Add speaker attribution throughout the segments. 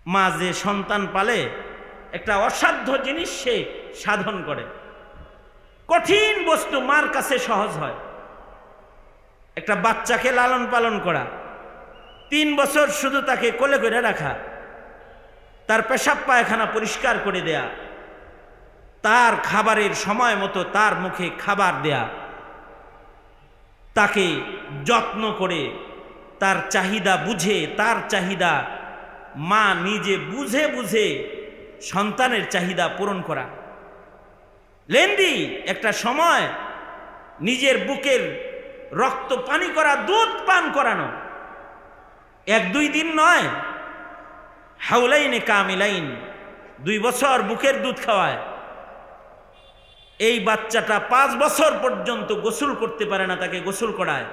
Speaker 1: মা যে সন্তান পালে একটা অসাধ্য জিনিস সে সাধন করে। কঠিন বস্তু মার কাছে সহজ হয়। একটা বাচ্চাকে লালন পালন করা, 3 বছর শুধু তাকে কোলে করে রাখা, তার পেশাব পায়খানা পরিষ্কার করে দেয়া, তার খাবারের সময় মতো তার মুখে খাবার দেয়া, তাকে যত্ন করে তার চাহিদা বুঝে, তার চাহিদা মা নিজে বুঝে বুঝে সন্তানের চাহিদা পূরণ করা। লেন্ডি একটা সময় নিজের বুকের রক্ত পানি করা, দুধ পান করানো, 1-2 দিন নয়, হাউলাইনে কামিলাইন, 2 বছর বুকের দুধ খাওয়ায়। এই বাচ্চাটা 5 বছর পর্যন্ত গোসল করতে পারে না, তাকে গোসল করায়,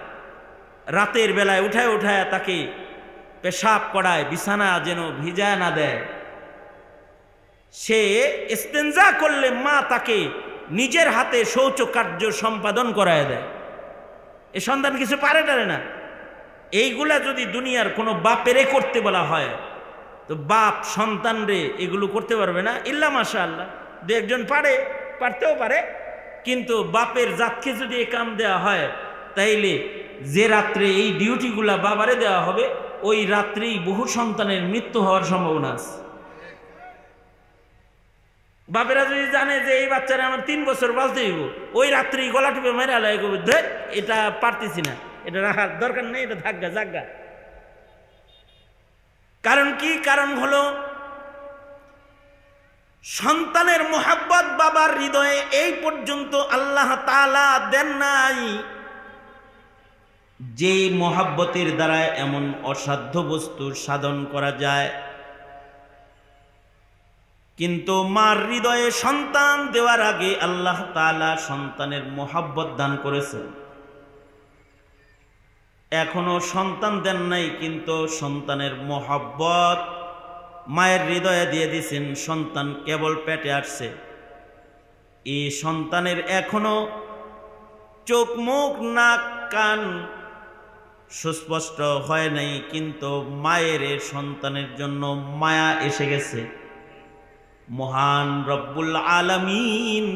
Speaker 1: রাতের বেলায় উঠায় উঠায় তাকে পেশাব করায়, বিছানা যেন ভিজায় না দেয়। সে ইস্তেঞ্জা করলে মা তাকে নিজের হাতে শৌচ কার্য সম্পাদন করায় দেয়। এ সন্তান কিছু পারে টারে না। এইগুলা যদি দুনিয়ার কোনো বাপেরে করতে বলা হয়, তো বাপ সন্তানরে এগুলো করতে পারবে না। ইল্লা মাশাআল্লাহ 2-1জন পারতেও পারে, কিন্তু বাপের জাতকে যদি এ কাম দেওয়া হয়, তাইলে যে রাত্রে এই ডিউটিগুলা বাবারে দেওয়া হবে, ওই রাত্রেই বহু সন্তানের মৃত্যু হওয়ার সম্ভাবনা আছে। বাপেরা যদি জানে যে এই বাচ্চারা আমার 3 বছর বাঁচতে হইব, ওই রাত্রেই গলা টিপে মেরে আলাই করবে, এটা পারতেছি না, এটা রাখার দরকার নেই, এটা থাকগা জাগা। কারণ কি? কারণ হলো সন্তানের মোহাব্বত বাবার হৃদয়ে এই পর্যন্ত আল্লাহ তাআলা দেন নাই। যে মোহাব্বতের দ্বারা এমন অসাধ্য বস্তুর সাধন করা যায়, কিন্তু মার হৃদয়ে সন্তান দেওয়ার আগে আল্লাহ তাআলা সন্তানের মোহাব্বত দান করেছেন। এখনো সন্তান দেন নাই, কিন্তু সন্তানের মোহাব্বত মায়ের হৃদয়ে দিয়ে দিয়েছেন। সন্তান কেবল পেটে আসছে, এই সন্তানের এখনো চোখ, মুখ, নাক, কান সুস্পষ্ট হয় নাই, কিন্তু মায়ের সন্তানের জন্য মায়া এসে গেছে। মহান রব্বুল আলামিন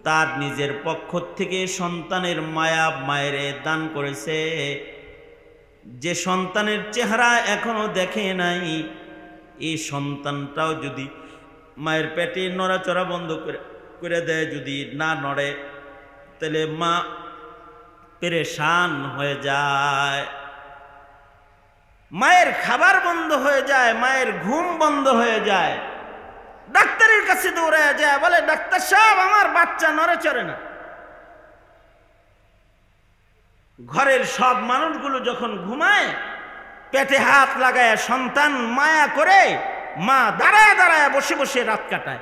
Speaker 1: তার নিজের পক্ষ থেকে সন্তানের মায়া মায়ের দান করেছে। যে সন্তানের চেহারা এখনো দেখে নাই, এই সন্তানটাও যদি মায়ের পেটে নড়াচড়া বন্ধ করে দেয়, যদি না নড়ে, তাহলে মা পেরেশান হয়ে যায়, মায়ের খাবার বন্ধ হয়ে যায়, মায়ের ঘুম বন্ধ হয়ে যায়। ডাক্তারের কাছে দৌড়ায় যায়, বলে ডাক্তার সাহেব আমার বাচ্চা নড়ে চড়ে না। ঘরের সব মানুষগুলো যখন ঘুমায়, পেটে হাত লাগায় সন্তান মায়া করে মা দাঁড়ায় দাঁড়ায় বসে বসে রাত কাটায়।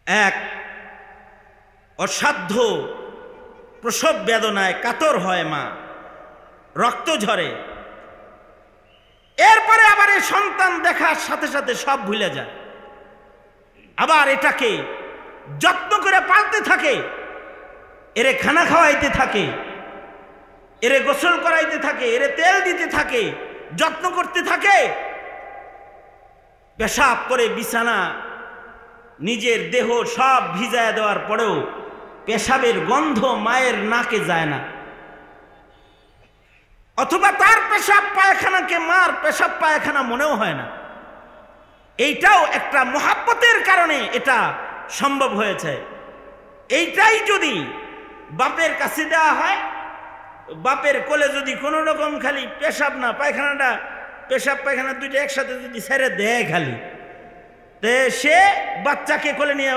Speaker 1: এক অসাধ্য প্রসব বেদনায় কাতর হয় মা, রক্ত ঝরে। এরপরে আবার এই সন্তান দেখার সাথে সাথে সব ভুলে যায়, আবার এটাকে যত্ন করে পালতে থাকে, এরে খানা খাওয়াইতে থাকে, এরে গোসল করাইতে থাকে, এরে তেল দিতে থাকে, যত্ন করতে থাকে। পেশাব করে বিছানা নিজের দেহ সব ভিজায় দেওয়ার পরেও পেশাবের গন্ধ মায়ের নাকে যায় না, অথবা তার পেশাব পায়খানাকে মার পেশাব পায়খানা মনেও হয় না। এইটাও একটা মোহাব্বতের কারণে এটা সম্ভব হয়েছে। এইটাই যদি বাপের কাছে দেওয়া হয়, বাপের কোলে যদি কোনো রকম খালি পেশাব না পায়খানাটা, পেশাব পায়খানা দুইটা একসাথে যদি ছেড়ে দেয় খালি, তে সে বাচ্চাকে কোলে নিয়ে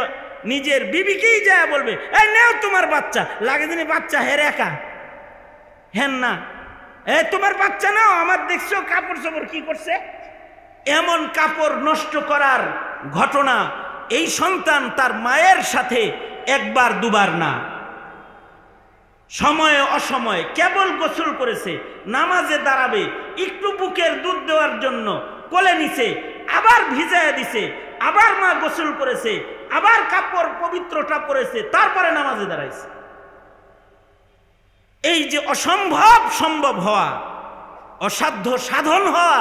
Speaker 1: নিজের বিবিকেই যায় বলবে, এই নেও তোমার বাচ্চা। লাগে দিনে বাচ্চা হের একা হেন না, তোমার বাচ্চা নাও, আমার দেখছো কাপড় চোপড় কি করছে। এমন কাপড় নষ্ট করার ঘটনা এই সন্তান তার মায়ের সাথে একবার দুবার না, সময়ে অসময়ে কেবল গোসল করেছে, নামাজে দাঁড়াবে, একটু বুকের দুধ দেওয়ার জন্য কোলে নিছে, আবার ভিজায় দিছে, আবার মা গোসল করেছে, আবার কাপড় পবিত্রটা পরেছে, তারপরে নামাজে দাঁড়াইছে। এই যে অসম্ভব সম্ভব হওয়া, অসাধ্য সাধন হওয়া,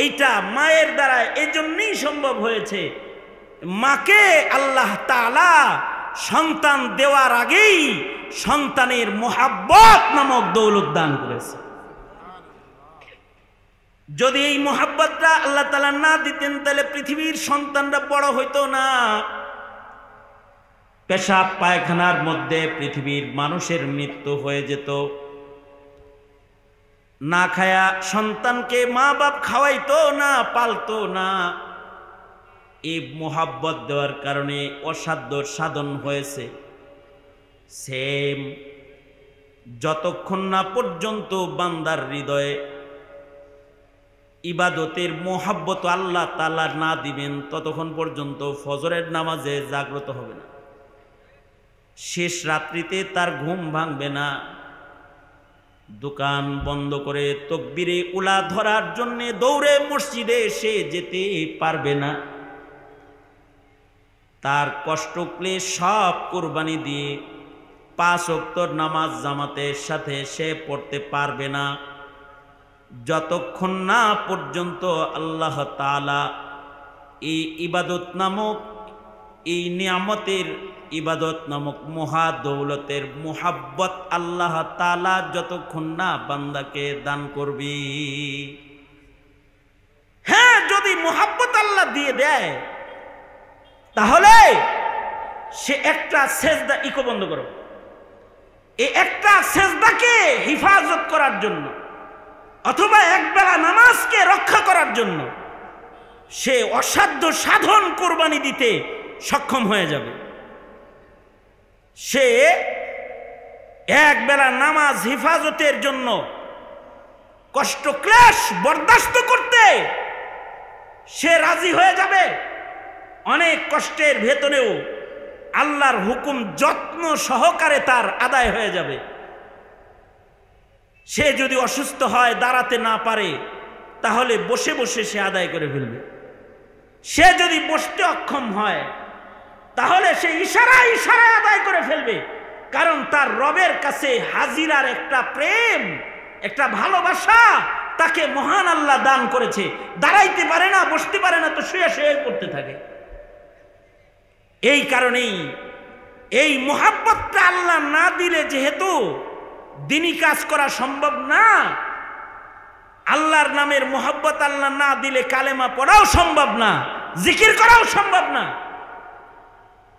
Speaker 1: এইটা মায়ের দ্বারা এজন্যই সম্ভব হয়েছে। মাকে আল্লাহ তাআলা সন্তান দেওয়ার আগেই সন্তানের মোহাব্বত নামক দৌলত দান করেছে। যদি এই মোহাব্বতটা আল্লাহ তাআলা না দিতেন তাহলে পৃথিবীর সন্তানরা বড় হইতো না। পেশাব পায়খানার মধ্যে পৃথিবীর মানুষের মৃত্যু হয়ে যেত। না খায়া সন্তানকে মা বাপ খাওয়াইতো না, পালতো না। এই মোহাব্বত দেওয়ার কারণে অসাধ্য সাধন হয়েছে। সেম যতক্ষণ না পর্যন্ত বান্দার হৃদয়ে ইবাদতের মোহাব্বত আল্লাহ তাআলা না দিবেন ততক্ষণ পর্যন্ত ফজরের নামাজে জাগ্রত হবে না, শেষ রাত্রিতে তার ঘুম ভাঙবে না, দোকান বন্ধ করে তাকবীরে উলা ধরার জন্য দৌড়ে মসজিদে সে যেতে পারবে না, তার কষ্ট ক্লেশ সব কুরবানি দিয়ে 5 ওয়াক্ত নামাজ জামাতের সাথে সে পড়তে পারবে না, যতক্ষণ না পর্যন্ত আল্লাহ তাআলা এই ইবাদত নামক এই নিয়ামতের ইবাদত নামক মহা দৌলতের মোহাব্বত আল্লাহ তাআলা যতক্ষণ না বান্দাকে দান করবি। হ্যাঁ, যদি মোহাব্বত আল্লাহ দিয়ে দেয় তাহলে সে একটা সেজদা, ইকো বন্ধ করো, এই একটা সেজদাকে হিফাজত করার জন্য অথবা একবেলা নামাজকে রক্ষা করার জন্য সে অসাধ্য সাধন কোরবানি দিতে সক্ষম হয়ে যাবে। সে একবেলা নামাজ হিফাজতের জন্য কষ্ট ক্লেশ বরদাস্ত করতে সে রাজি হয়ে যাবে। অনেক কষ্টের ভেতরেও আল্লাহর হুকুম যত্ন সহকারে তার আদায় হয়ে যাবে। সে যদি অসুস্থ হয়, দাঁড়াতে না পারে, তাহলে বসে বসে সে আদায় করে ফেলবে। সে যদি বসতে অক্ষম হয় তাহলে সে ইশারায় ইশারায় আদায় করে ফেলবে, কারণ তার রবের কাছে হাজিরার একটা প্রেম, একটা ভালোবাসা তাকে মহান আল্লাহ দান করেছে। দাঁড়াইতে পারে না, বসতে পারে না, তো শুয়ে শুয়ে করতে থাকে। এই কারণেই এই মোহাব্বতটা আল্লাহ না দিলে, যেহেতু দিনী কাজ করা সম্ভব না, আল্লাহর নামের মোহাব্বত আল্লাহ না দিলে কালেমা পড়াও সম্ভব না, জিকির করাও সম্ভব না।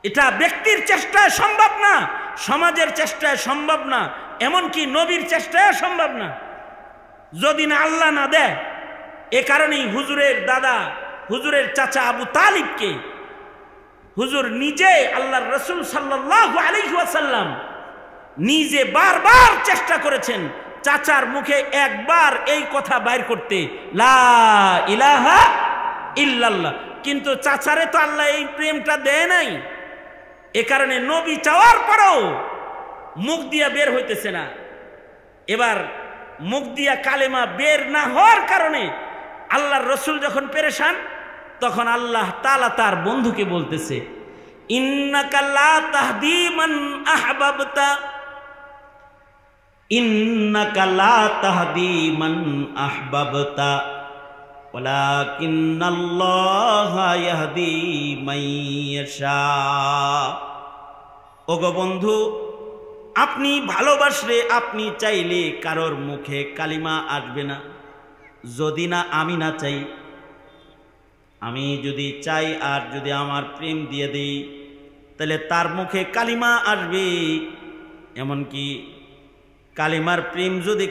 Speaker 1: এটা ব্যক্তির চেষ্টায় সম্ভব না, সমাজের চেষ্টায় সম্ভব না, এমনকি নবীর চেষ্টায় সম্ভব না, যদি না আল্লাহ না দেয়। এ কারণেই হুজুরের দাদা, হুজুরের চাচা আবু তালিবকে হুজুর নিজে আল্লাহর রাসূল সাল্লাল্লাহু আলাইহি ওয়াসাল্লাম নিজে বারবার চেষ্টা করেছেন চাচার মুখে একবার এই কথা বাইর করতে, লা ইলাহা ইল্লাল্লাহ, কিন্তু চাচারে তো আল্লাহ এই প্রেমটা দেয় নাই। এ কারণে নবী চাওয়ার পরেও মুখ দিয়া বের হইতেছে না। এবার মুখ দিয়া কালেমা বের না হওয়ার কারণে আল্লাহর রাসূল যখন পেরেশান, তখন আল্লাহ তাআলা তার বন্ধুকে বলতেছে, ইন্নাকা লা তাহদি মান আহবাবতা, ইন্নাকা লা তাহদি মান আহবাবতা ওয়ালাকিন্নাল্লাহা ইয়াহদি মান ইয়াশা। ওগো বন্ধু, আপনি ভালোবাসলে, আপনি চাইলে কারোর মুখে কালিমা আসবে না, যদি না আমি না চাই। আমি যদি চাই আর যদি আমার প্রেম দিয়ে দেই তাহলে তার মুখে কালিমা আসবে। এমনকি কালিমার প্রেম যদি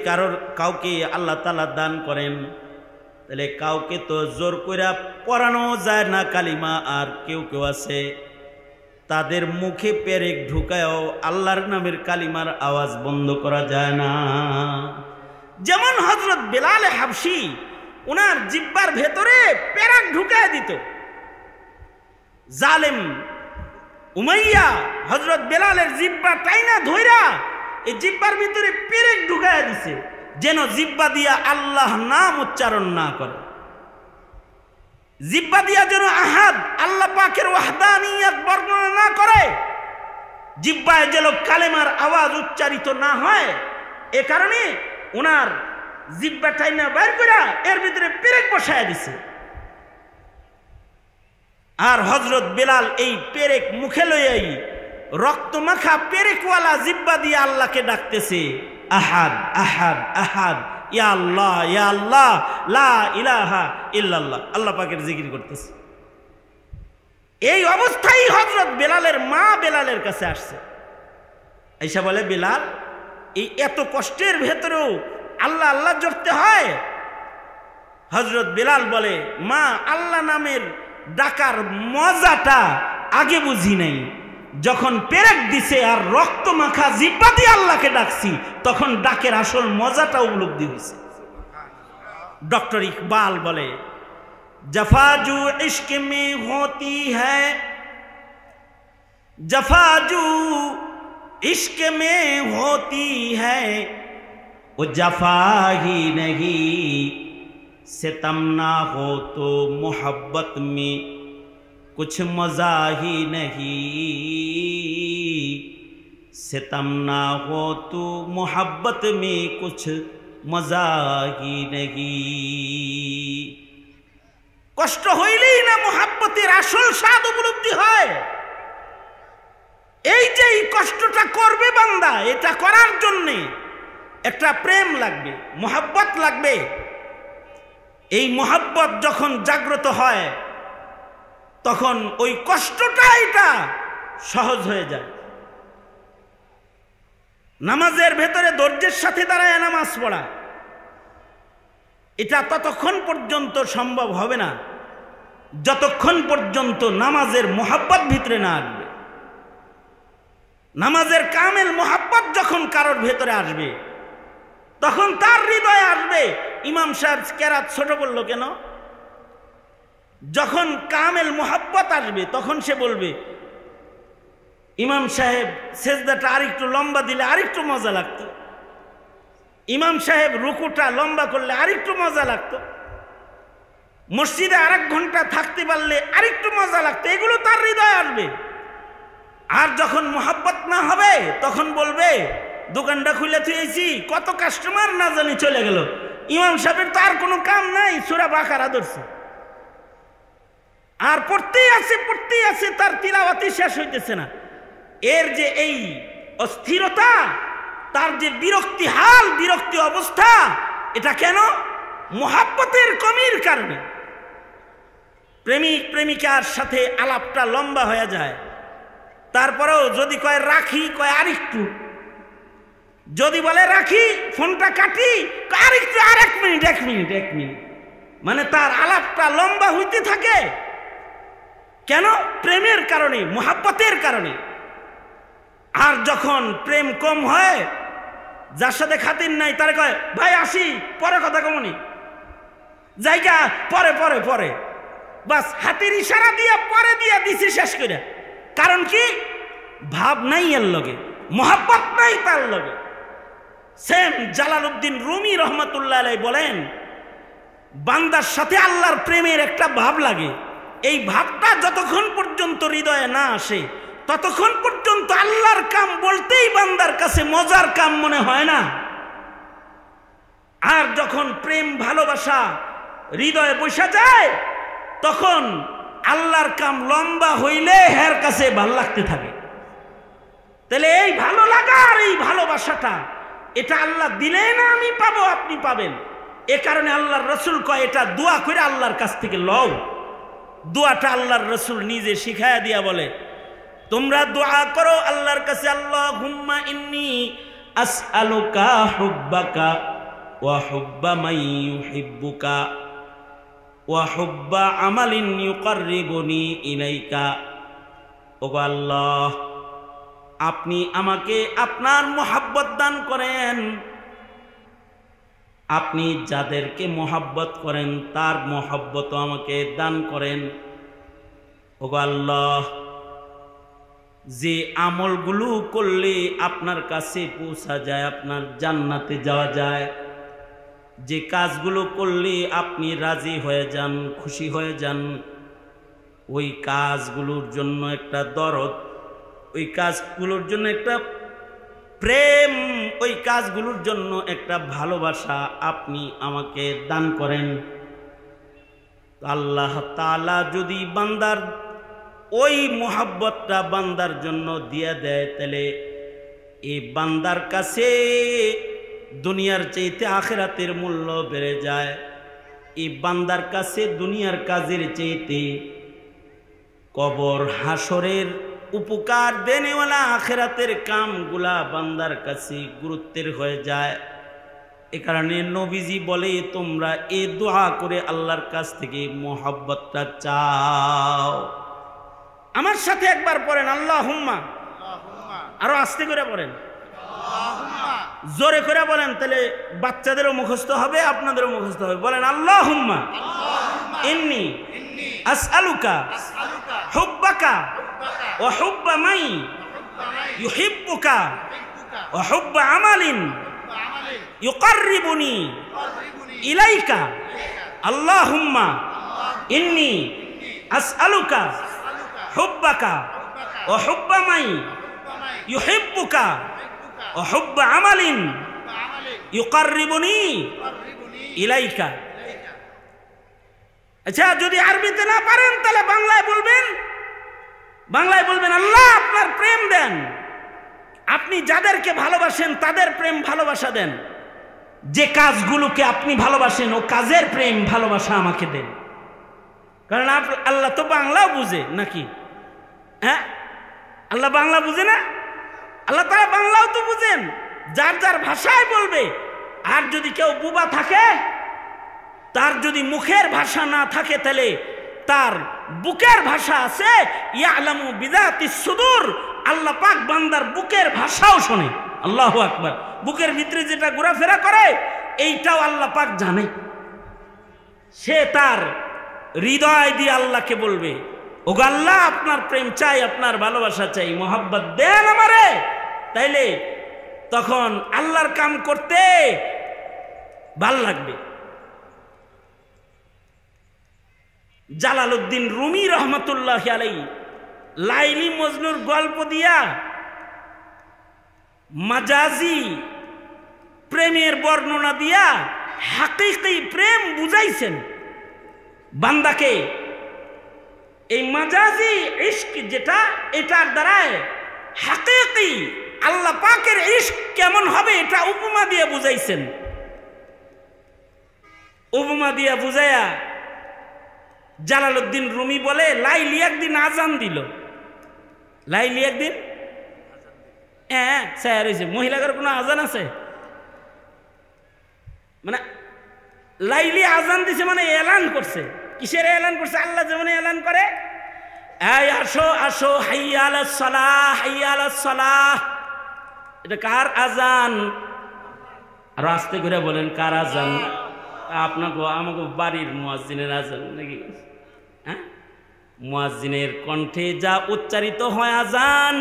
Speaker 1: কাউকে আল্লাহ তাআলা দান করেন তাহলে কাউকে তো জোর করে পড়ানো যায় না কালিমা। আর কেউ কেউ আছে তাদের মুখে পেরেক ঢুকায়ও আল্লাহর নামের কালিমার আওয়াজ বন্ধ করা যায় না। যেমন হযরত বেলাল হাবশী, ওনার জিহ্বার ভেতরে পেরেক ঢুকায় দিত। জালেম উমাইয়া হযরত বেলালের জিহ্বা টাইনা ধইরা এই জিহ্বার ভিতরে পেরেক ঢুকায় দিছে, যেন জিহ্বা দিয়া আল্লাহ নাম উচ্চারণ না করে, জিহ্বা দিয়া যেন আহাদ আল্লাহ পাকের ওয়াহদানিয়ত বর্ণনা না করে, জিহ্বায় যেন কালেমার আওয়াজ উচ্চারিত না হয়। এ কারণে ওনার জিহ্বা টাইনা বাইর কইরা এর ভিতরে পেরেক বসায় দিছে। আর হযরত বেলাল এই পেরেক মুখে লইয়াই রক্ত মাখা পেরেকওয়ালা জিহ্বা দিয়ে আল্লাহকে ডাকতেছে, আহাদ আহাদ আহাদ, ইয়া আল্লাহ ইয়া আল্লাহ, লা ইলাহা ইল্লাল্লাহ, আল্লাহ পাকের জিকির করতেছে। এই অবস্থায় হযরত বেলালের মা বেলালের কাছে আসছে, আইসা বলে, বেলাল, এই এত কষ্টের ভেতরেও আল্লাহ আল্লাহ জপতে হয়? হযরত বেলাল বলে, মা, আল্লাহ নামের ডাকার মজাটা আগে বুঝি নাই, যখন পেরেক দিছে আর রক্ত মাখা জিহ্বা দিয়ে আল্লাহকে ডাকছি তখন ডাকের আসল মজাটা উপলব্ধি হয়েছে। ডক্টর ইকবাল বলে, जफाजू इश्क में होती है, जफाजू इश्क में होती है, वो जफा ही नहीं, सितम ना हो तो मोहब्बत में कुछ मजा ही नहीं, सितम ना हो तो मोहब्बत में कुछ मजा ही नहीं। কষ্ট হইলেই না মোহাব্বতের আসল স্বাদ উপলব্ধি হয়। এই যে এই কষ্টটা করবে বান্দা, এটা করার জন্য একটা প্রেম লাগবে, মোহাব্বত লাগবে। এই মোহাব্বত যখন জাগ্রত হয় তখন ওই কষ্টটা এটা সহজ হয়ে যায়। নামাজের ভেতরে ধৈর্যের সাথে দাঁড়ায় নামাজ পড়া, এটা ততক্ষণ পর্যন্ত সম্ভব হবে না যতক্ষণ পর্যন্ত নামাজের মোহাব্বত ভিতরে না আসবে। নামাজের কামেল মোহাব্বত যখন কারোর ভেতরে আসবে তখন তার হৃদয়ে আসবে, ইমাম সাহেব কেরাত ছোট বলল কেন? যখন কামেল মোহাব্বত আসবে তখন সে বলবে, ইমাম সাহেব সেজদাটা আরেকটু লম্বা দিলে আরেকটু মজা লাগতো, ইমাম সাহেব রুকুটা লম্বা করলে আরেকটু মজা লাগতো, মসজিদে আরেক ঘন্টা থাকতে পারলে আরেকটু মজা লাগতো, এগুলো তার হৃদয়ে আসবে। আর যখন মোহাব্বত না হবে তখন বলবে, দোকানটা খুলে থুয়েছি, কত কাস্টমার না জানি চলে গেল, ইমাম সাহেবের তো আর কোনো কাম নাই, সূরা বাকারা ধরছে আর পড়তেই আছে, তার তিলাওয়াতই শেষ হইতেছে না। এর যে এই অস্থিরতা, তার যে বিরক্তি হাল, বিরক্তি অবস্থা, এটা কেন? মোহাব্বতের কমির কারণে। প্রেমিক প্রেমিকার সাথে আলাপটা লম্বা হয়ে যায়, তারপরেও যদি কয় রাখি, কয় আরেকটু, যদি বলে রাখি, ফোনটা কাটি, আরেকটু, আর 1 মিনিট 1 মিনিট 1 মিনিট, মানে তার আলাপটা লম্বা হইতে থাকে। কেন? প্রেমের কারণে, মোহাব্বতের কারণে। আর যখন প্রেম কম হয়, যার সাথে খাতির নাই, তারে কয়, ভাই আসি, পরে কথা কমনি, জায়গা পরে পরে পরে, বাস হাতের ইশারা দিয়া পরে দিয়া দিছি শেষ করে। কারণ কি? ভাব নাই এর লগে, মোহাব্বত নাই তার লগে। সেম জালালউদ্দিন রুমি রহমাতুল্লাহ আলাইহি বলেন, বান্দার সাথে আল্লাহর প্রেমের একটা ভাব লাগে, এই ভাবটা যতক্ষণ পর্যন্ত হৃদয়ে না আসে ততক্ষণ পর্যন্ত আল্লাহর কাম বলতেই বান্দার কাছে মজার কাম মনে হয় না। আর যখন প্রেম ভালোবাসা হৃদয়ে বসে যায় তখন আল্লাহর কাম লম্বা হইলে হের কাছে ভাল লাগতে থাকে। তাহলে এই ভালো লাগা আর এই ভালোবাসাটা, এটা আল্লাহ দিলে না আমি পাবো, আপনি পাবেন। এ কারণে আল্লাহর রসুল কয়, এটা দোয়া করে আল্লাহর কাছ থেকে লও। দোয়াটা আল্লাহর রসুল নিজে শিখায়া দিয়া বলে, তোমরা দোয়া করো আল্লাহর কাছে, আল্লাহুম্মা ইন্নী আসআলুকা হুব্বাকা ওয়া হুব্বা মান ইউহিব্বুকা ওয়া হুব্বা আমালিন ইউকাররিবুনি ইলাইকা। ওগো আল্লাহ, আপনি আমাকে আপনার মোহাব্বত দান করেন, আপনি যাদেরকে মোহাব্বত করেন তার মোহাব্বত আমাকে দান করেন। ওগো আল্লাহ, যে আমলগুলো করলে আপনার কাছে পৌঁছা যায়, আপনার জান্নাতে যাওয়া যায়, যে কাজগুলো করলে আপনি রাজি হয়ে যান, খুশি হয়ে যান, ওই কাজগুলোর জন্য একটা দরদ, ওই কাজগুলোর জন্য একটা প্রেম ওই কাজগুলোর জন্য একটা ভালোবাসা আপনি আমাকে দান করেন। আল্লাহ তাআলা যদি বান্দার ওই মোহাব্বতটা বান্দার জন্য দিয়ে দেয়, তাহলে এই বান্দার কাছে দুনিয়ার চাইতে আখিরাতের মূল্য বেড়ে যায়। এই বান্দার কাছে দুনিয়ার কাজের চাইতে কবর হাসরের উপকার দেনেওয়ালা আখিরাতের কামগুলা বান্দার কাছে গুরুত্বের হয়ে যায়। এ কারণে নবীজি বলে, তোমরা এ দোয়া করে আল্লাহর কাছ থেকে মোহাব্বতটা চাও। আমার সাথে একবার পড়েন আল্লাহুম্মা, আরো আস্তে করে পড়েন, জোরে করে বলেন, তাহলে বাচ্চাদেরও মুখস্থ হবে, আপনাদেরও মুখস্থ হবে। বলেন আল্লাহুম্মা ইন্নী আসআলুকা হুব্বাকা ওয়া হুব্বা মাই ইউহিব্বুকা ওয়া হুব্বা আমালিন ইউকাররিবুনি ইলাইকা। আল্লাহুম্মা ইন্নী আসআলুকা হুব্বাকা ওয়া হুব্বা মাই ইউহিব্বুকা ওয়া হুব্বা আমালিন ইউকাররিবুনি ইলাইকা। আচ্ছা, যদি আরবিতে না পারেন তাহলে বাংলায় বলবেন। বাংলায় বলবেন, আল্লাহ আপনার প্রেম দেন, আপনি যাদেরকে ভালোবাসেন তাদের প্রেম ভালোবাসা দেন, যে কাজগুলোকে আপনি ভালোবাসেন ও কাজের প্রেম ভালোবাসা আমাকে দেন। কারণ আল্লাহ তো বাংলাও বুঝে নাকি? হ্যাঁ, আল্লাহ বাংলা বুঝে না? আল্লাহ তাআলা বাংলাও তো বুঝেন, যার যার ভাষায় বলবে। আর যদি কেউ বুবা থাকে, তার যদি মুখের ভাষা না থাকে, তাহলে তার বুকের ভাষা আছে। ইয়ালামু বিযাতিস সুদূর, আল্লাহ পাক বান্দার বুকের ভাষাও শোনে। আল্লাহু আকবার। বুকের ভিতরে যেটা ঘোরাফেরা করে এইটাও আল্লাহ পাক জানে। সে তার হৃদয় দিয়ে আল্লাহকে বলবে, ওগো আল্লাহ আপনার প্রেম চাই, আপনার ভালোবাসা চাই, মোহাব্বত দেন আমারে। তাইলে তখন আল্লাহর কাম করতে ভাল লাগবে। জালালউদ্দিন রুমি রহমতুল্লাহি আলাইহি লাইলি মজনুর গল্প দিয়া মাজাজি প্রেমের বর্ণনা দিয়া হাকিকি প্রেম বুঝাইছেন বান্দাকে। এই মাজাজি ইশক যেটা, এটার দ্বারায় হাকিকি আল্লাহ পাকের ইশক কেমন হবে এটা উপমা দিয়ে বুঝাইছেন। উপমা দিয়া বুঝায়া জালালউদ্দিন রুমি বলে, লাইলি একদিন আজান দিল। লাইলি একদিন, হ্যাঁ স্যার হয়েছে, মহিলাদের কোনো আজান আছে? মানে লাইলি আজান দিছে মানে এলান করছে। কিসের এলান করছে? আল্লাহ যেমন এলান করে, এই আসো আসো, হাইয়া আলাস সালাহ, হাইয়া আলাস সালাহ। এটা কার আজান? আর আস্তে করে বলেন, কার আজান? আপনাকে আমাকে বাড়ির মুয়াজ্জিনের আজান নাকি? হ্যাঁ, মুয়াজ্জিনের কণ্ঠে যা উচ্চারিত হয় আজান,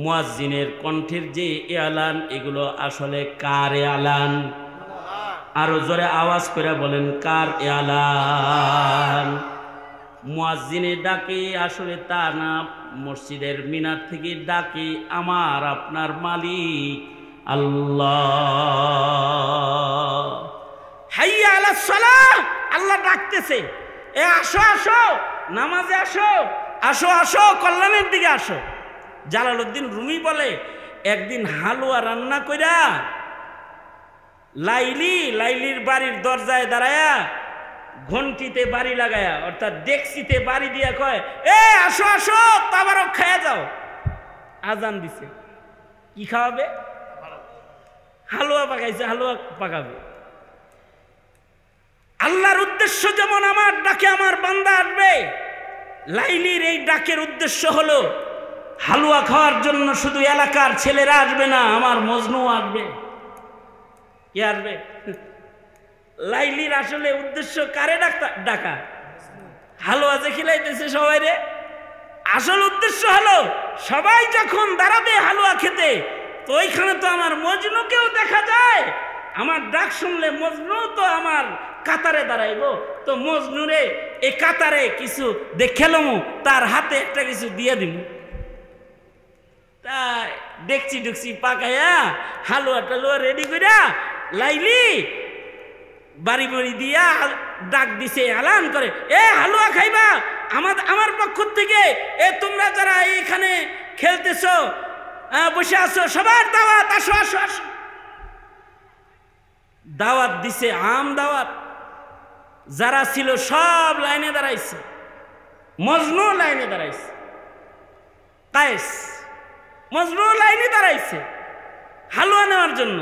Speaker 1: মুয়াজ্জিনের কণ্ঠের যে এলান, এগুলো আসলে কার এলান? আরো জোরে আওয়াজ করে বলেন, কার এলান? মুয়াজ্জিনে ডাকে আসলে তা না, মসজিদের মিনার থেকে ডাকে আমার আপনার মালিক আল্লাহ। হাইয়া আলাস সালাহ, আল্লাহ ডাকতেছে, এ আসো আসো, নামাজে আসো, আসো আসো, কল্যাণের দিকে আসো। জালালউদ্দিন রুমি বলে, একদিন হালুয়া রান্না কইরা লাইলির বাড়ির দরজায় দাঁড়ায়া ঘন্টিতে বাড়ি লাগায়া, অর্থাৎ ডেকসিতে বাড়ি দিয়া কয়, এ আসো আসো, তাবারক খায়া যাও। আজান দিছে, কি খাওয়াবে? হালুয়া পাকাইছে, হালুয়া পাকাবে। আল্লাহর উদ্দেশ্য যেমন আমার ডাকে আমার বান্দা আসবে, লাইলির এই ডাকের উদ্দেশ্য হলো হালুয়া খাওয়ার জন্য শুধু এলাকার ছেলেরা আসবে না, আমার মজনু আসবে। কে আসবে? লাইলির আসলে উদ্দেশ্য কারে ডাকা? হালুয়া যে খিলাইতেছে সবাই রে, আসল উদ্দেশ্য হলো সবাই যখন দাঁড়াবে হালুয়া খেতে, তো ওইখানে তো আমার মজনুকেও দেখা যায়। আমার ডাক শুনলে মজনু তো আমার কাতারে দাঁড়াইব, তো মজনুরে এই কাতারে কিছু দেখেলাম, তার হাতে একটা কিছু দিয়ে দিব। তাই দেখছি ডুকছি পাকাইয়া হালুয়া টালুয়া রেডি কইরা লাইলি বাড়ি বাড়ি দিয়া ডাক দিছে, এলান করে, এ হালুয়া খাইবা আমার পক্ষ থেকে, এ তোমরা যারা এখানে খেলতেছো বসে আছো সবার দাওয়াত, আসো আসো আসো। দাওয়াত দিছে, আম দাওয়াত। যারা ছিল সব লাইনে দাঁড়াইছে, মজনু লাইনে দাঁড়াইছে, কায়েস মজনু লাইনে দাঁড়াইছে হালুয়া নেওয়ার জন্য।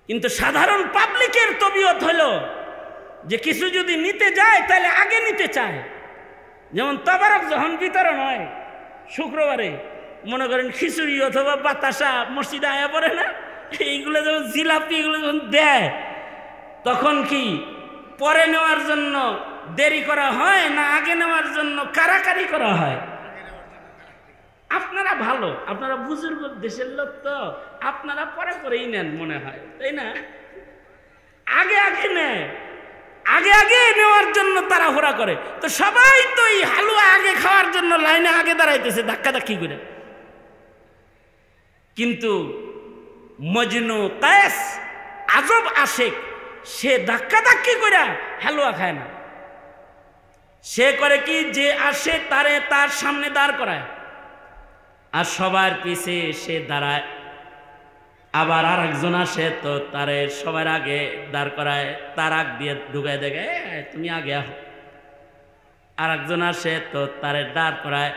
Speaker 1: কিন্তু সাধারণ পাবলিকের তবিয়ত হলো যে কিছু যদি নিতে যায় তাহলে আগে নিতে চায়। যেমন তবারক যখন বিতরণ হয় শুক্রবারে, মনে করেন খিচুড়ি অথবা বাতাসা মসজিদে আয়া পড়ে না, এইগুলো যখন জিলাপি এগুলো যখন দেয়, তখন কি পরে নেওয়ার জন্য দেরি করা হয় না আগে নেওয়ার জন্য কারাকারি করা হয়? আপনারা ভালো, আপনারা বুজুর্গ দেশের লোক, তো আপনারা পরে পরেই নেন মনে হয়, তাই না? আগে আগে নেয়, আগে আগে নেওয়ার জন্য তাড়াহুড়া করে। তো সবাই তো এই হালুয়া আগে খাওয়ার জন্য লাইনে আগে দাঁড়াইতেছে ধাক্কি করে। কিন্তু মজনু কায়েস আজব আশেক, সে ধাক্কি করে হালুয়া খায় না। সে করে কি, যে আসে তারে তার সামনে দাঁড় করায় আর সবার পিছে সে দাঁড়ায়। আবার আর একজন আসে তো তারে সবার আগে দাঁড় করায়, তার আগ দিয়ে ঢুকায় দেখে তুমি আগে আহ। আর একজন আসে তো তারে দাঁড় করায়।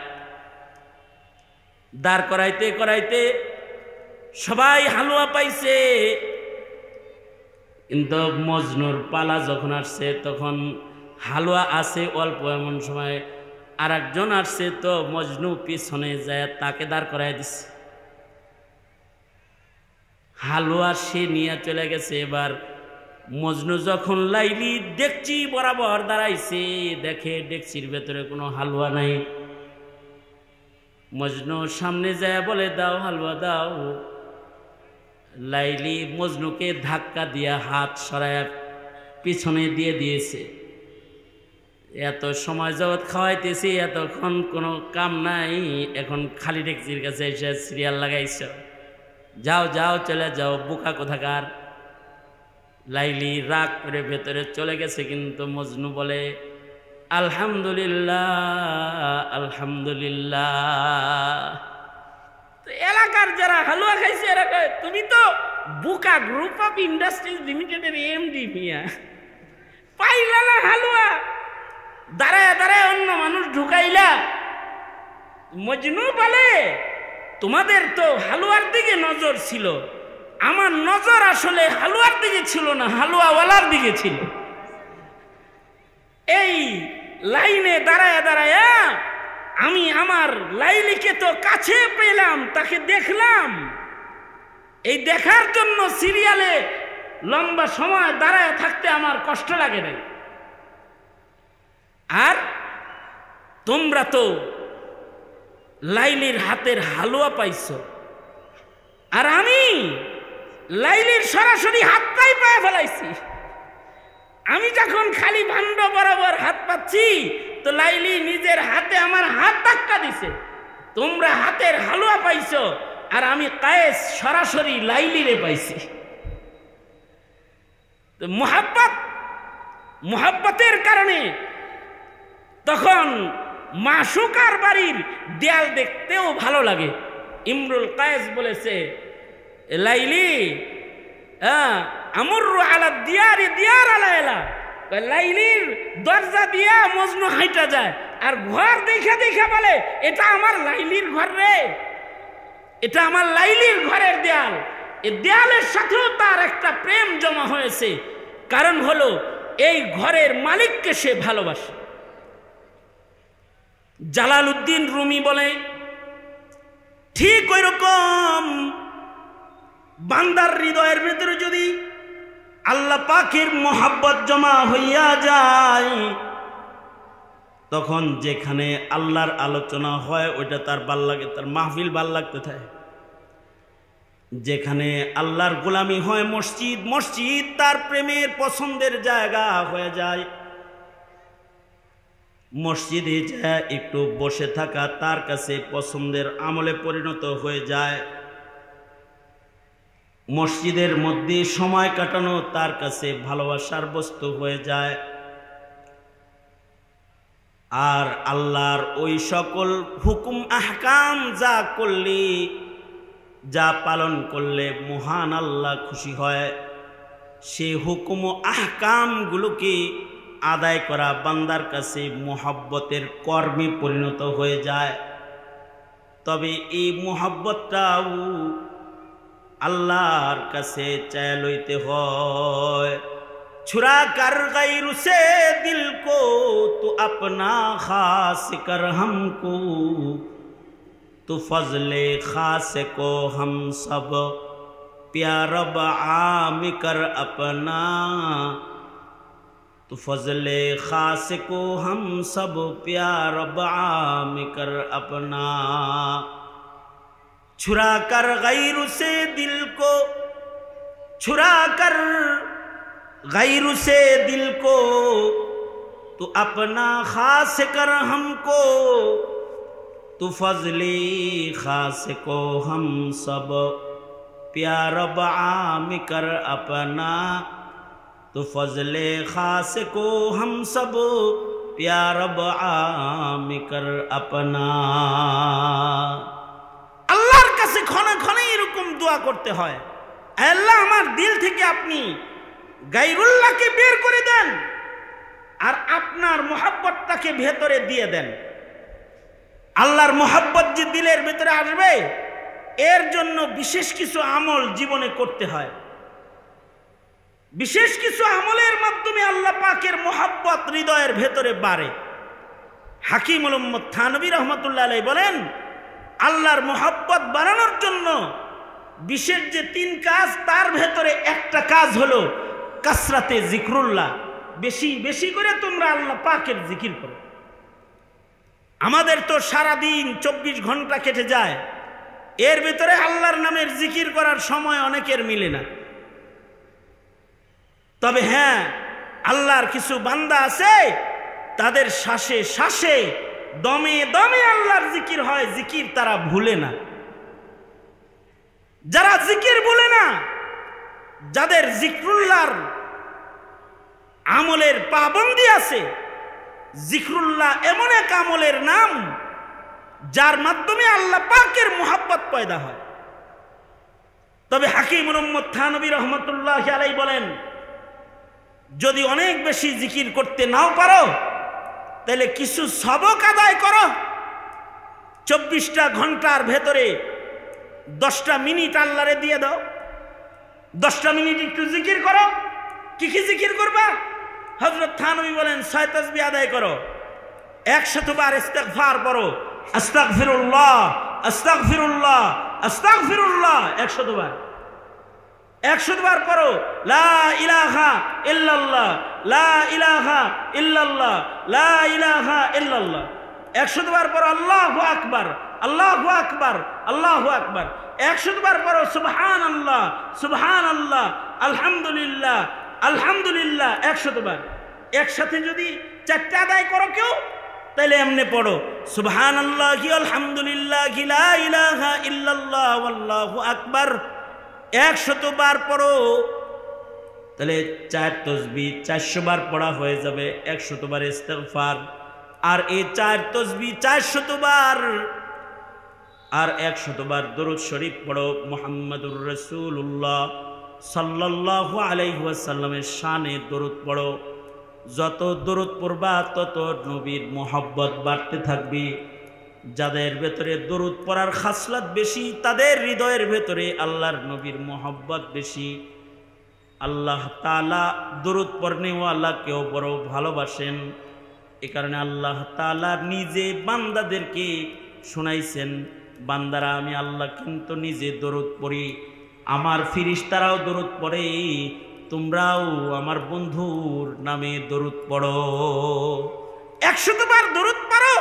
Speaker 1: দাঁড় করাইতে করাইতে সবাই হালুয়া পাইছে। কিন্তু মজনুর পালা যখন আসছে তখন হালুয়া আছে অল্প। এমন সময় আর একজন আসছে তো মজনু পিছনে যায় তাকে দাঁড় করাই দিচ্ছে। হালুয়া সে নিয়ে চলে গেছে। এবার মজনু যখন লাইলি ডেকচি বরাবর দাঁড়াইছে, দেখে ডেকচির ভেতরে কোনো হালুয়া নাই। মজনু সামনে যায় বলে, দাও হালুয়া দাও। লাইলি মজনুকে ধাক্কা দিয়া হাত সরায় পিছনে দিয়ে দিয়েছে। এত সময় জগৎ খাওয়াইতেছি, এতক্ষণ কোনো কাম নাই, এখন খালি ডেকচির কাছে এসে সিরিয়াল লাগাইছ, যাও যাও চলে যাও, বোকা কোথাকার। লাইলি রাগ করে ভেতরে চলে গেছে। কিন্তু মজনু বলে, আলহামদুলিল্লাহ আলহামদুলিল্লাহ। তো এলাকার যারা হালুয়া খাইছে এরা কয়, তুমি তো বোকা গ্রুপ অফ ইন্ডাস্ট্রিজ লিমিটেডের এমডি মিয়া, পাইলা না হালুয়া, দাঁড়ায় দাঁড়ায় অন্য মানুষ ঢুকাইলা। মজনু বলে, তোমাদের তো হালুয়ার দিকে নজর ছিল, আমার নজর আসলে হালুয়ার দিকে ছিল না, হালুয়াওয়ালার দিকে ছিল। এই লাইনে দাঁড়ায় দাঁড়ায় আমি আমার লাইলিকে তো কাছে পেলাম, তাকে দেখলাম। এই দেখার জন্য সিরিয়ালে লম্বা সময় দাঁড়ায় থাকতে আমার কষ্ট লাগে নাই। আর তোমরা তো লাইলির হাতের হালুয়া পাইছো, আর আমি লাইলির সরাসরি হাতটাই পায়ে ফেলাইছি। আমি যখন খালি ভাণ্ড বরাবর হাত পাচ্ছি তো লাইলি নিজের হাতে আমার হাত ধাক্কা দিছে। তোমরা হাতের হালুয়া পাইছো আর আমি কায়েস সরাসরি লাইলিরে পাইছি। তো মোহাব্বতের কারণে তখন মাশুকার বাড়ির দেয়াল দেখতেও ভালো লাগে। ইমরুল কায়েস বলেছে, লাইলি আমরু আলা দিয়ারি দিয়ার আলাইলা, লাইলির দরজা দিয়া মজনু হাইটা যায় আর ঘর দেখা দেখা বলে, এটা আমার লাইলির ঘর রে, এটা আমার লাইলির ঘরের দেয়াল। এই দেয়ালের সাথেও তার একটা প্রেম জমা হয়েছে, কারণ হলো এই ঘরের মালিককে সে ভালোবাসে। জালালউদ্দিন রুমি বলে, ঠিক ওই রকম বান্দার হৃদয়ের ভিতরে যদি আল্লাহ পাকের মোহাব্বত জমা হইয়া যায়, তখন যেখানে আল্লাহর আলোচনা হয় ওইটা তার ভাল লাগে, তার মাহফিল ভাল লাগতে থাকে। যেখানে আল্লাহর গোলামি হয় মসজিদ, মসজিদ তার প্রেমের পছন্দের জায়গা হয়ে যায়। মসজিদে যায় একটু বসে থাকা তার কাছে পছন্দের আমলে পরিণত হয়ে যায়। মসজিদের মধ্যে সময় কাটানো তার কাছে ভালোবাসার বস্তু হয়ে যায়। আর আল্লাহর ওই সকল হুকুম আহকাম যা করলে, যা পালন করলে মহান আল্লাহ খুশি হয়, সে হুকুম ও আহকামগুলোকে আদায় করা বান্দার কাছে মোহাব্বতের কর্মে পরিণত হয়ে যায়। তবে এই মোহাব্বতটাও আল্লাহর কাছে চায় লইতে হয়। छुरा कर गैर से दिल को तो अपना खास कर हमको, तो फजले खास को हम सब प्यार आम कर अपना, तो फजले खास को हम सब प्यार आम कर अपना। छुरा कर गैर से दिल को, छुरा कर गैर से दिल को तो अपना खास कर हमको, तो फजले खास को हम सब प्यार आम कर अपना, तो फजले खास को हम सब प्यार आम कर अपना। আল্লাহর কাছে ক্ষণে ক্ষণে এরকম দোয়া করতে হয়, আল্লাহ আমার দিল থেকে আপনি গায়রুল্লাহকে বের করে দেন আর আপনার মোহাব্বতটাকে ভেতরে দিয়ে দেন। আল্লাহর মোহাব্বত যে দিলের ভেতরে আসবে, এর জন্য বিশেষ কিছু আমল জীবনে করতে হয়। বিশেষ কিছু আমলের মাধ্যমে আল্লাহ পাকের মোহাব্বত হৃদয়ের ভেতরে বাড়ে। হাকিমুল উম্মত থানভী রহমতুল্লাহ আলাইহি বলেন, আল্লাহর মোহাব্বত বাড়ানোর জন্য বিশেষ যে 3 কাজ, তার ভেতরে একটা কাজ হলো কাসরাতে জিক্রুল্লাহ। বেশি বেশি করে তোমরা আল্লাহ পাকের জিকির করো। আমাদের তো সারাদিন 24 ঘন্টা কেটে যায়, এর ভিতরে আল্লাহর নামের জিকির করার সময় অনেকের মিলে না। তবে হ্যাঁ, আল্লাহর কিছু বান্দা আছে, তাদের শ্বাসে শ্বাসে দমে দমে আল্লাহর জিকির হয়, জিকির তারা ভুলে না। যারা জিকির ভুলে না, যাদের জিক্রুল্লাহর আমলের পাবন্দি আছে, জিক্রুল্লাহ এমন এক আমলের নাম যার মাধ্যমে আল্লাহ পাকের মোহাব্বত পয়দা হয়। তবে হাকিমুল উম্মত থানভী রহমতুল্লাহ আলাইহি বলেন, যদি অনেক বেশি জিকির করতে নাও পারো, তাহলে কিছু সবক আদায় করো। 24টা ঘন্টার ভেতরে 10টা মিনিট আল্লাহরে দিয়ে দাও। 10টা মিনিট একটু জিকির করো। কি কি জিকির করবা? হযরত থানভী বলেন, 6 তাসবিহ আদায় করো, 100 বার ইস্তিগফার পড়ো, আস্তাগফিরুল্লাহ আস্তাগফিরুল্লাহ আস্তাগফিরুল্লাহ 100 বার। 100 বার পড়ো লা ইলাহা ইল্লাল্লাহ লা ইলাহা ইল্লাল্লাহ লা ইলাহা ইল্লাল্লাহ। 100 বার পড়ো আল্লাহু আকবার আল্লাহু আকবার আল্লাহু আকবার। 100 বার পড়ো সুবহানাল্লাহ সুবহানাল্লাহ আলহামদুলিল্লাহ আলহামদুলিল্লাহ 100 বার। একসাথে যদি 4টা আদায় করো কেউ, তাহলে এমনি পড়ো সুবহানাল্লাহি আলহামদুলিল্লাহি লা ইলাহা ইল্লাল্লাহ আল্লাহু আকবার। 100 বার পড়ো, তাহলে 4 তাসবিহ 400 বার পড়া হয়ে যাবে। 100 বার ইস্তিগফার, আর এই 4 তাসবিহ 400 বার, আর 100 বার দরুদ শরীফ পড়ো মুহাম্মাদুর রাসূলুল্লাহ সাল্লাল্লাহু আলাইহি ওয়াসাল্লামের শানে দরুদ পড়ো। যত দরুদ পড়বা তত নবীর মোহাব্বত বাড়তে থাকবে। যাদের ভেতরে দরুদ পড়ার খাসলাত বেশি, তাদের হৃদয়ের ভেতরে আল্লাহর নবীর মোহাব্বত বেশি। আল্লাহ তাআলা দরুদ পড়নেওয়ালাকেও বড় ভালোবাসেন। এ কারণে আল্লাহ তাআলা নিজে বান্দাদেরকে শোনাইছেন, বান্দারা আমি আল্লাহ কিন্তু নিজে দরুদ পড়ি, আমার ফেরেশতারাও দরুদ পড়ে, তোমরাও আমার বন্ধুর নামে দরুদ পড়ো। 100 বার দরুদ পড়ো,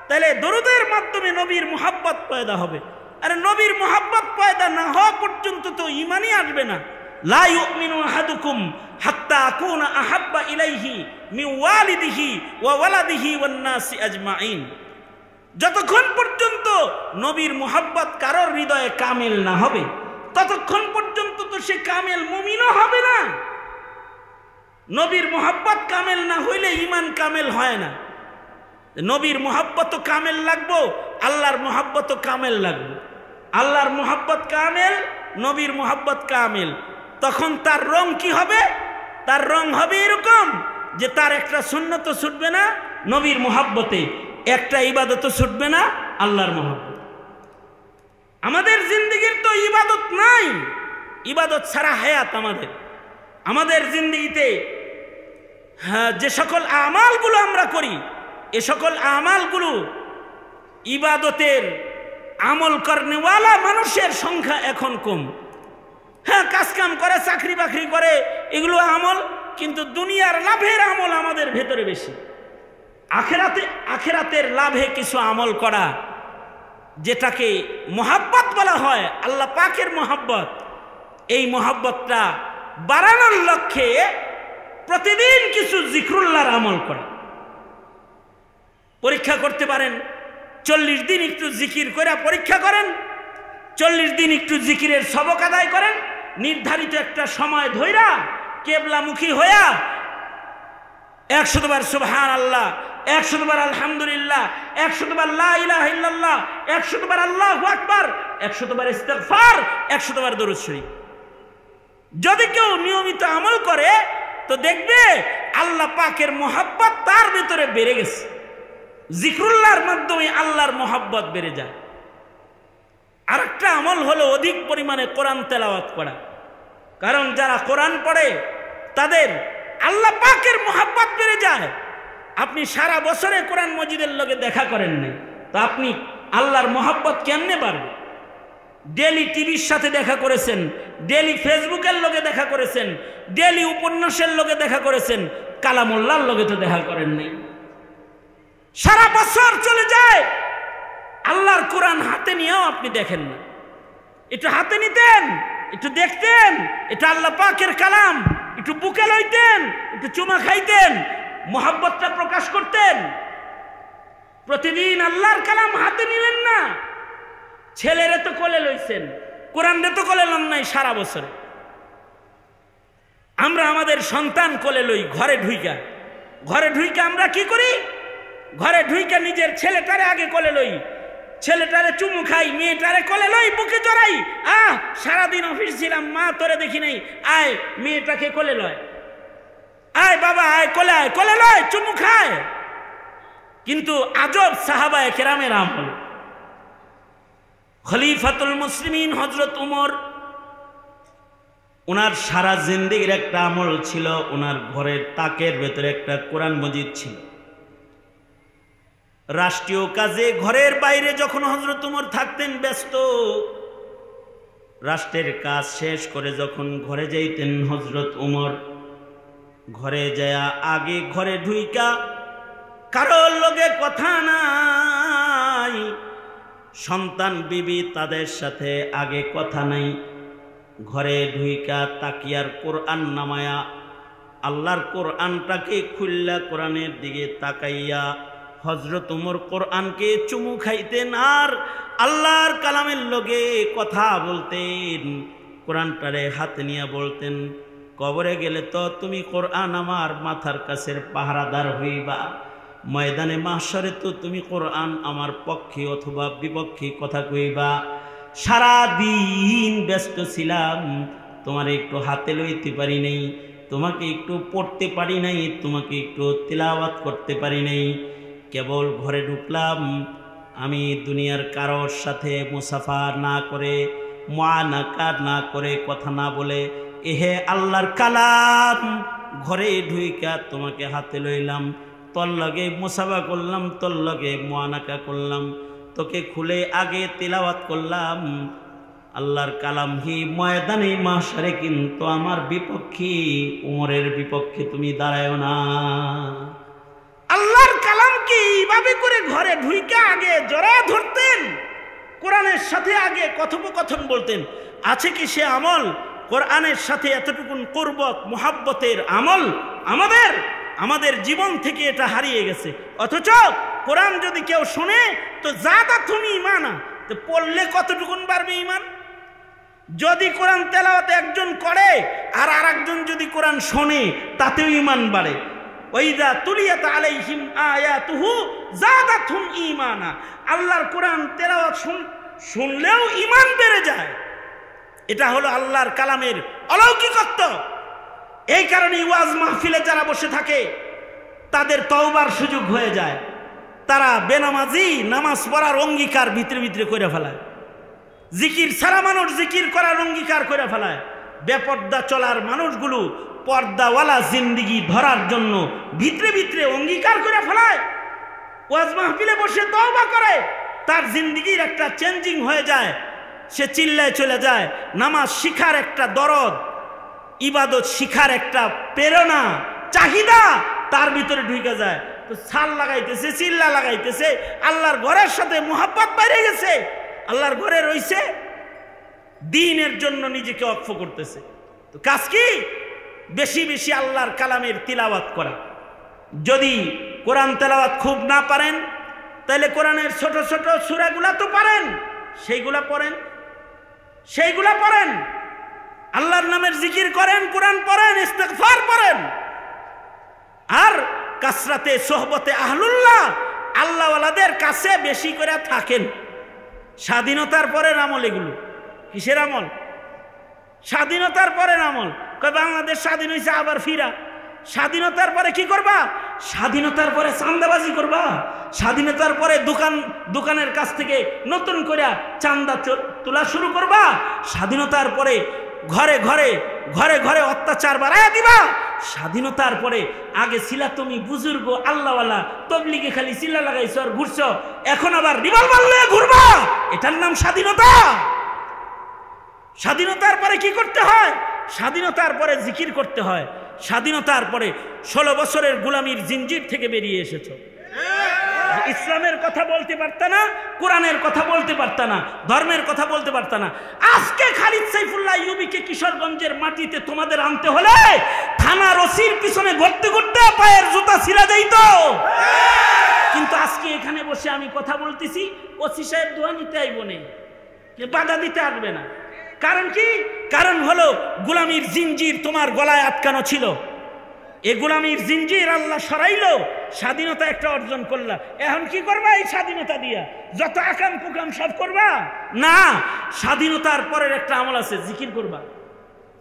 Speaker 1: তাহলে দরুদের মাধ্যমে নবীর মোহাব্বত পয়দা হবে। আর নবীর মোহাব্বত পয়দা না হওয়া পর্যন্ত তো ঈমানই আসবে না। লা ইউমিনু আহাদুকুম হাত্তা আকুনা আহাব্বা ইলাইহি মিন ওয়ালিদিহি ওয়া ওয়ালাদিহি ওয়ান নাসি আজমাইন। যতক্ষণ পর্যন্ত নবীর মুহাব্বত কারোর হৃদয়ে কামেল না হবে ততক্ষণ পর্যন্ত তো সে কামেল মুমিনও হবে না। নবীর মুহাব্বত কামেল না হইলে ঈমান কামেল হয় না। নবীর মুহাব্বত কামেল লাগবো, আল্লাহর মুহাব্বত কামেল লাগবে। আল্লাহর মুহাব্বত কামেল, নবীর মুহাব্বত কামেল। তখন তার রং কি হবে? তার রং হবে এরকম যে তার একটা সুন্নত ছুটবে না নবীর মুহাব্বতে, একটা ইবাদত ছুটবে না আল্লাহর মুহাব্বত। আমাদের জিন্দেগির তো ইবাদত নাই, ইবাদত ছাড়া হায়াত আমাদের জিন্দেগিতে যে সকল আমালগুলো আমরা করি এ সকল আমালগুলো ইবাদতের আমল করনেওয়ালা মানুষের সংখ্যা এখন কম। হ্যাঁ, কাজ কাম করে, চাকরি বাকরি করে, এগুলো আমল, কিন্তু দুনিয়ার লাভের আমল আমাদের ভেতরে বেশি। আখেরাতের লাভে কিছু আমল করা, যেটাকে মোহাব্বত বলা হয়, আল্লাহ পাকের মোহাব্বত, এই মোহাব্বতটা বাড়ানোর লক্ষ্যে প্রতিদিন কিছু জিক্রুল্লাহর আমল করা। পরীক্ষা করতে পারেন, 40 দিন একটু জিকির করে পরীক্ষা করেন, 40 দিন একটু জিকিরের সবক আদায় করেন, নির্ধারিত একটা সময় ধইরা কেবলামুখী হইয়া 100 বার সুবহানাল্লাহ, 100 বার আলহামদুলিল্লাহ, 100 বার লা ইলাহা ইল্লাল্লাহ, 100 বার আল্লাহু আকবার, 100 বার ইস্তিগফার, 100 বার দরুদ শরীফ। যদি কেউ নিয়মিত আমল করে তো দেখবে আল্লাহ পাকের মোহাব্বত তার ভিতরে বেড়ে গেছে। জিক্রুল্লাহর মাধ্যমে আল্লাহর মোহাব্বত বেড়ে যায়। আরেকটা আমল হলো অধিক পরিমাণে কোরআন তেলাওয়াত করা। কারণ যারা কোরআন পড়ে তাদের আল্লাহ পাকের মোহাব্বত বেড়ে যায়। আপনি সারা বছরে কোরআন মজিদের লগে দেখা করেন নাই, তো আপনি আল্লাহর মোহাব্বত কেমনে বাড়বে? ডেলি টিভির সাথে দেখা করেছেন, ডেলি ফেসবুকের লগে দেখা করেছেন, ডেলি উপন্যাসের লগে দেখা করেছেন, কালামুল্লাহর লগে তো দেখা করেন নাই। সারা বছর চলে যায়, আল্লাহর কোরআন হাতে নিয়েও আপনি দেখেন না। একটু হাতে নিতেন, একটু দেখতেন, এটা আল্লাহ পাকের কালাম, একটু বুকে লইতেন, একটু চুমা খাইতেন, মোহাব্বতটা প্রকাশ করতেন। প্রতিদিন আল্লাহর কালাম হাতে নিলেন না, ছেলেরে তো কোলে লইছেন, কোরআনরে তো কোলে লন নাই সারা বছরে। আমরা আমাদের সন্তান কোলে লই, ঘরে ঢুইকা আমরা কি করি? ঘরে ঢুইকা নিজের ছেলেটারে আগে কোলে লই, ছেলেটারে চুমু খাই, মেয়েটারে কোলে লই, বুকে জড়াই। সারাদিন অফিস ছিলাম, মা তোরে দেখি নাই, আয় মেয়েটাকে কোলে লয়, আয় বাবা আয় কোলে লয়, চুমু খায়। কিন্তু আজব সাহাবায়ে কেরামের আমল। খলিফাতুল মুসলিমিন হযরত উমর, ওনার সারা জিন্দেগির একটা আমল ছিল, ওনার ঘরের তাকের ভেতরে একটা কোরআন মজিদ ছিল। রাষ্ট্রীয় কাজে ঘরের বাইরে যখন হযরত উমর থাকতেন ব্যস্ত, রাষ্ট্রের কাজ শেষ করে যখন ঘরে যাইতেন হযরত উমর, ঘরে যায়া আগে ঘরে ঢুইকা, কারোর লগে কথা নাই, সন্তান বিবি তাদের সাথে আগে কথা নাই, ঘরে ঢুইকা তাকিয়ার কোরআন নামায়া আল্লাহর কোরআনটাকে খুললা কোরআনের দিকে তাকাইয়া হযরত উমর কোরআনকে চুমু খাইতেন আর আল্লাহর কালামের লগে কথা বলতেন। কোরআনটারে হাতে নিয়ে বলতেন, কবরে গেলে তো তুমি কোরআন আমার মাথার কাছের পাহারাদার হইবা, ময়দানে মাহশরে তো তুমি কোরআন আমার পক্ষে অথবা বিপক্ষে কথা কইবা। সারা দিন ব্যস্ত ছিলাম, তোমার একটু হাতে লইতে পারি নাই, তোমাকে একটু পড়তে পারি নাই, তোমাকে একটু তিলাওয়াত করতে পারি নাই। কেবল ঘরে ঢুকলাম, আমি দুনিয়ার কারোর সাথে মুসাফা না করে, মুআনাকাত না করে, কথা না বলে, এহে আল্লাহর কালাম, ঘরে ঢুইকা তোমাকে হাতে লইলাম, তোর লগে মুসাফা করলাম, তোর লগে মুআনাকা করলাম, তোকে খুলে আগে তিলাওয়াত করলাম। আল্লাহর কালাম হি ময়দানে মাহশরে কিন্তু আমার বিপক্ষে, উমরের বিপক্ষে তুমি দাঁড়ায়ো না। আল্লাহর কালামকে এইভাবে করে ঘরে ঢুইকা আগে জড়ায় ধরতেন, কোরআনের সাথে আগে কথোপকথন বলতেন। আছে কি সে আমল? কোরআনের সাথে এতটুকুন কুরবত মুহাব্বতের আমল আমাদের জীবন থেকে এটা হারিয়ে গেছে। অথচ কোরআন যদি কেউ শোনে তো জাদাতুন ঈমানা, তো পড়লে কতটুকুন বাড়বে ঈমান? যদি কোরআন তেলাওয়াত একজন করে আর আরেকজন যদি কোরআন শোনে তাতেও ঈমান বাড়ে। ওয়াইদা তুলিয়াত আলাইহিম আয়াতুহু জাদাতুহুম ঈমানা, আল্লাহর কোরআন তেলাওয়াত শুনলেও ঈমান বেড়ে যায়। এটা হলো আল্লাহর কালামের অলৌকিকত্ব। এই কারণে ওয়াজ মাহফিলে যারা বসে থাকে তাদের তওবার সুযোগ হয়ে যায়। তারা বেনামাজি নামাজ পড়ার অঙ্গীকার ভিতরে ভিতরে করে ফেলায়, জিকির ছাড়া মানুষ জিকির করার অঙ্গীকার করে ফেলায়। বেপর্দা চলার মানুষগুলো পর্দাওয়ালা জিন্দিগি ধরার জন্য ভিতরে ভিতরে অঙ্গীকার করে ফেলায়। ওয়াজ মাহফিলে বসে তওবা করে, তার জিন্দিগির একটা চেঞ্জিং হয়ে যায়, সে চিল্লায় চলে যায়। নামাজ শিখার একটা দরদ, ইবাদত শিখার একটা প্রেরণা চাহিদা তার ভিতরে ঢুকে যায়। তো ছাল লাগাইতেছে, চিল্লা লাগাইতেছে, আল্লাহর ঘরের সাথে মুহাব্বত বাইরে গেছে, আল্লাহর ঘরে রইছে, দ্বীনের জন্য নিজেকে ওয়াকফ করতেছে। তো কাজ কি? বেশি বেশি আল্লাহর কালামের তিলাওয়াত করা। যদি কোরআন তেলাওয়াত খুব না পারেন তাহলে কোরআনের ছোট ছোট সূরাগুলা তো পারেন, সেইগুলা পড়েন, আল্লাহর নামের জিকির করেন, কোরআন পড়েন, ইস্তিগফার পড়েন। আর কাসরাতে সোহবতে আহলুল্লাহ, আল্লাহওয়ালাদের কাছে বেশি করে থাকেন। স্বাধীনতার পরের আমল এগুলো। কিসের আমল? স্বাধীনতার পরের আমল। কয় বাংলাদেশ স্বাধীন হয়েছে আবার ফিরা। স্বাধীনতার পরে কি করবা? স্বাধীনতার পরে চাঁদাবাজি করবা। স্বাধীনতার পরে দোকানের কাছ থেকে নতুন করে চাঁদা তোলা শুরু করবা। স্বাধীনতার পরে ঘরে ঘরে অত্যাচার বাড়াইয়া দিবা। স্বাধীনতার পরে আগে ছিলা তুমি বুজুর্গ আল্লাহওয়ালা, তবলিগে খালি চিল্লা লাগাইছো আর ঘুরছো, এখন আবার রিভলভার লয়ে ঘুরবা। এটার নাম স্বাধীনতা? স্বাধীনতার পরে কি করতে হয়? স্বাধীনতার পরে জিকির করতে হয়। স্বাধীনতার পরে 16 বছরের গোলামির জিনজির থেকে বেরিয়ে এসেছো। ইসলামের কথা বলতে পারতা না, কোরআনের কথা বলতে পারতা না, ধর্মের কথা বলতে পারতা না। আজকে খালিদ সাইফুল্লাহ ইউবিকে কিশোরগঞ্জের মাটিতে তোমাদের আনতে হলে থানার ওসির পিছনে ঘুরতে ঘুরতে পায়ের জুতা ছিঁড়া যাইত। কিন্তু আজকে এখানে বসে আমি কথা বলতেছি, ওসি সাহেব দোয়া নিতে আইব না, বাধা দিতে আসবে না। কারণ কি? কারণ হলো গোলামির জিনজির তোমার গলায় আটকানো ছিল। এই গোলামির জিনজির আল্লাহ সরাইলো, স্বাধীনতা একটা অর্জন করলা। এখন কি করবা এই স্বাধীনতা দিয়া? যত আকাম কুকাম সব করবা না। স্বাধীনতার পরের একটা আমল আছে, জিকির করবা,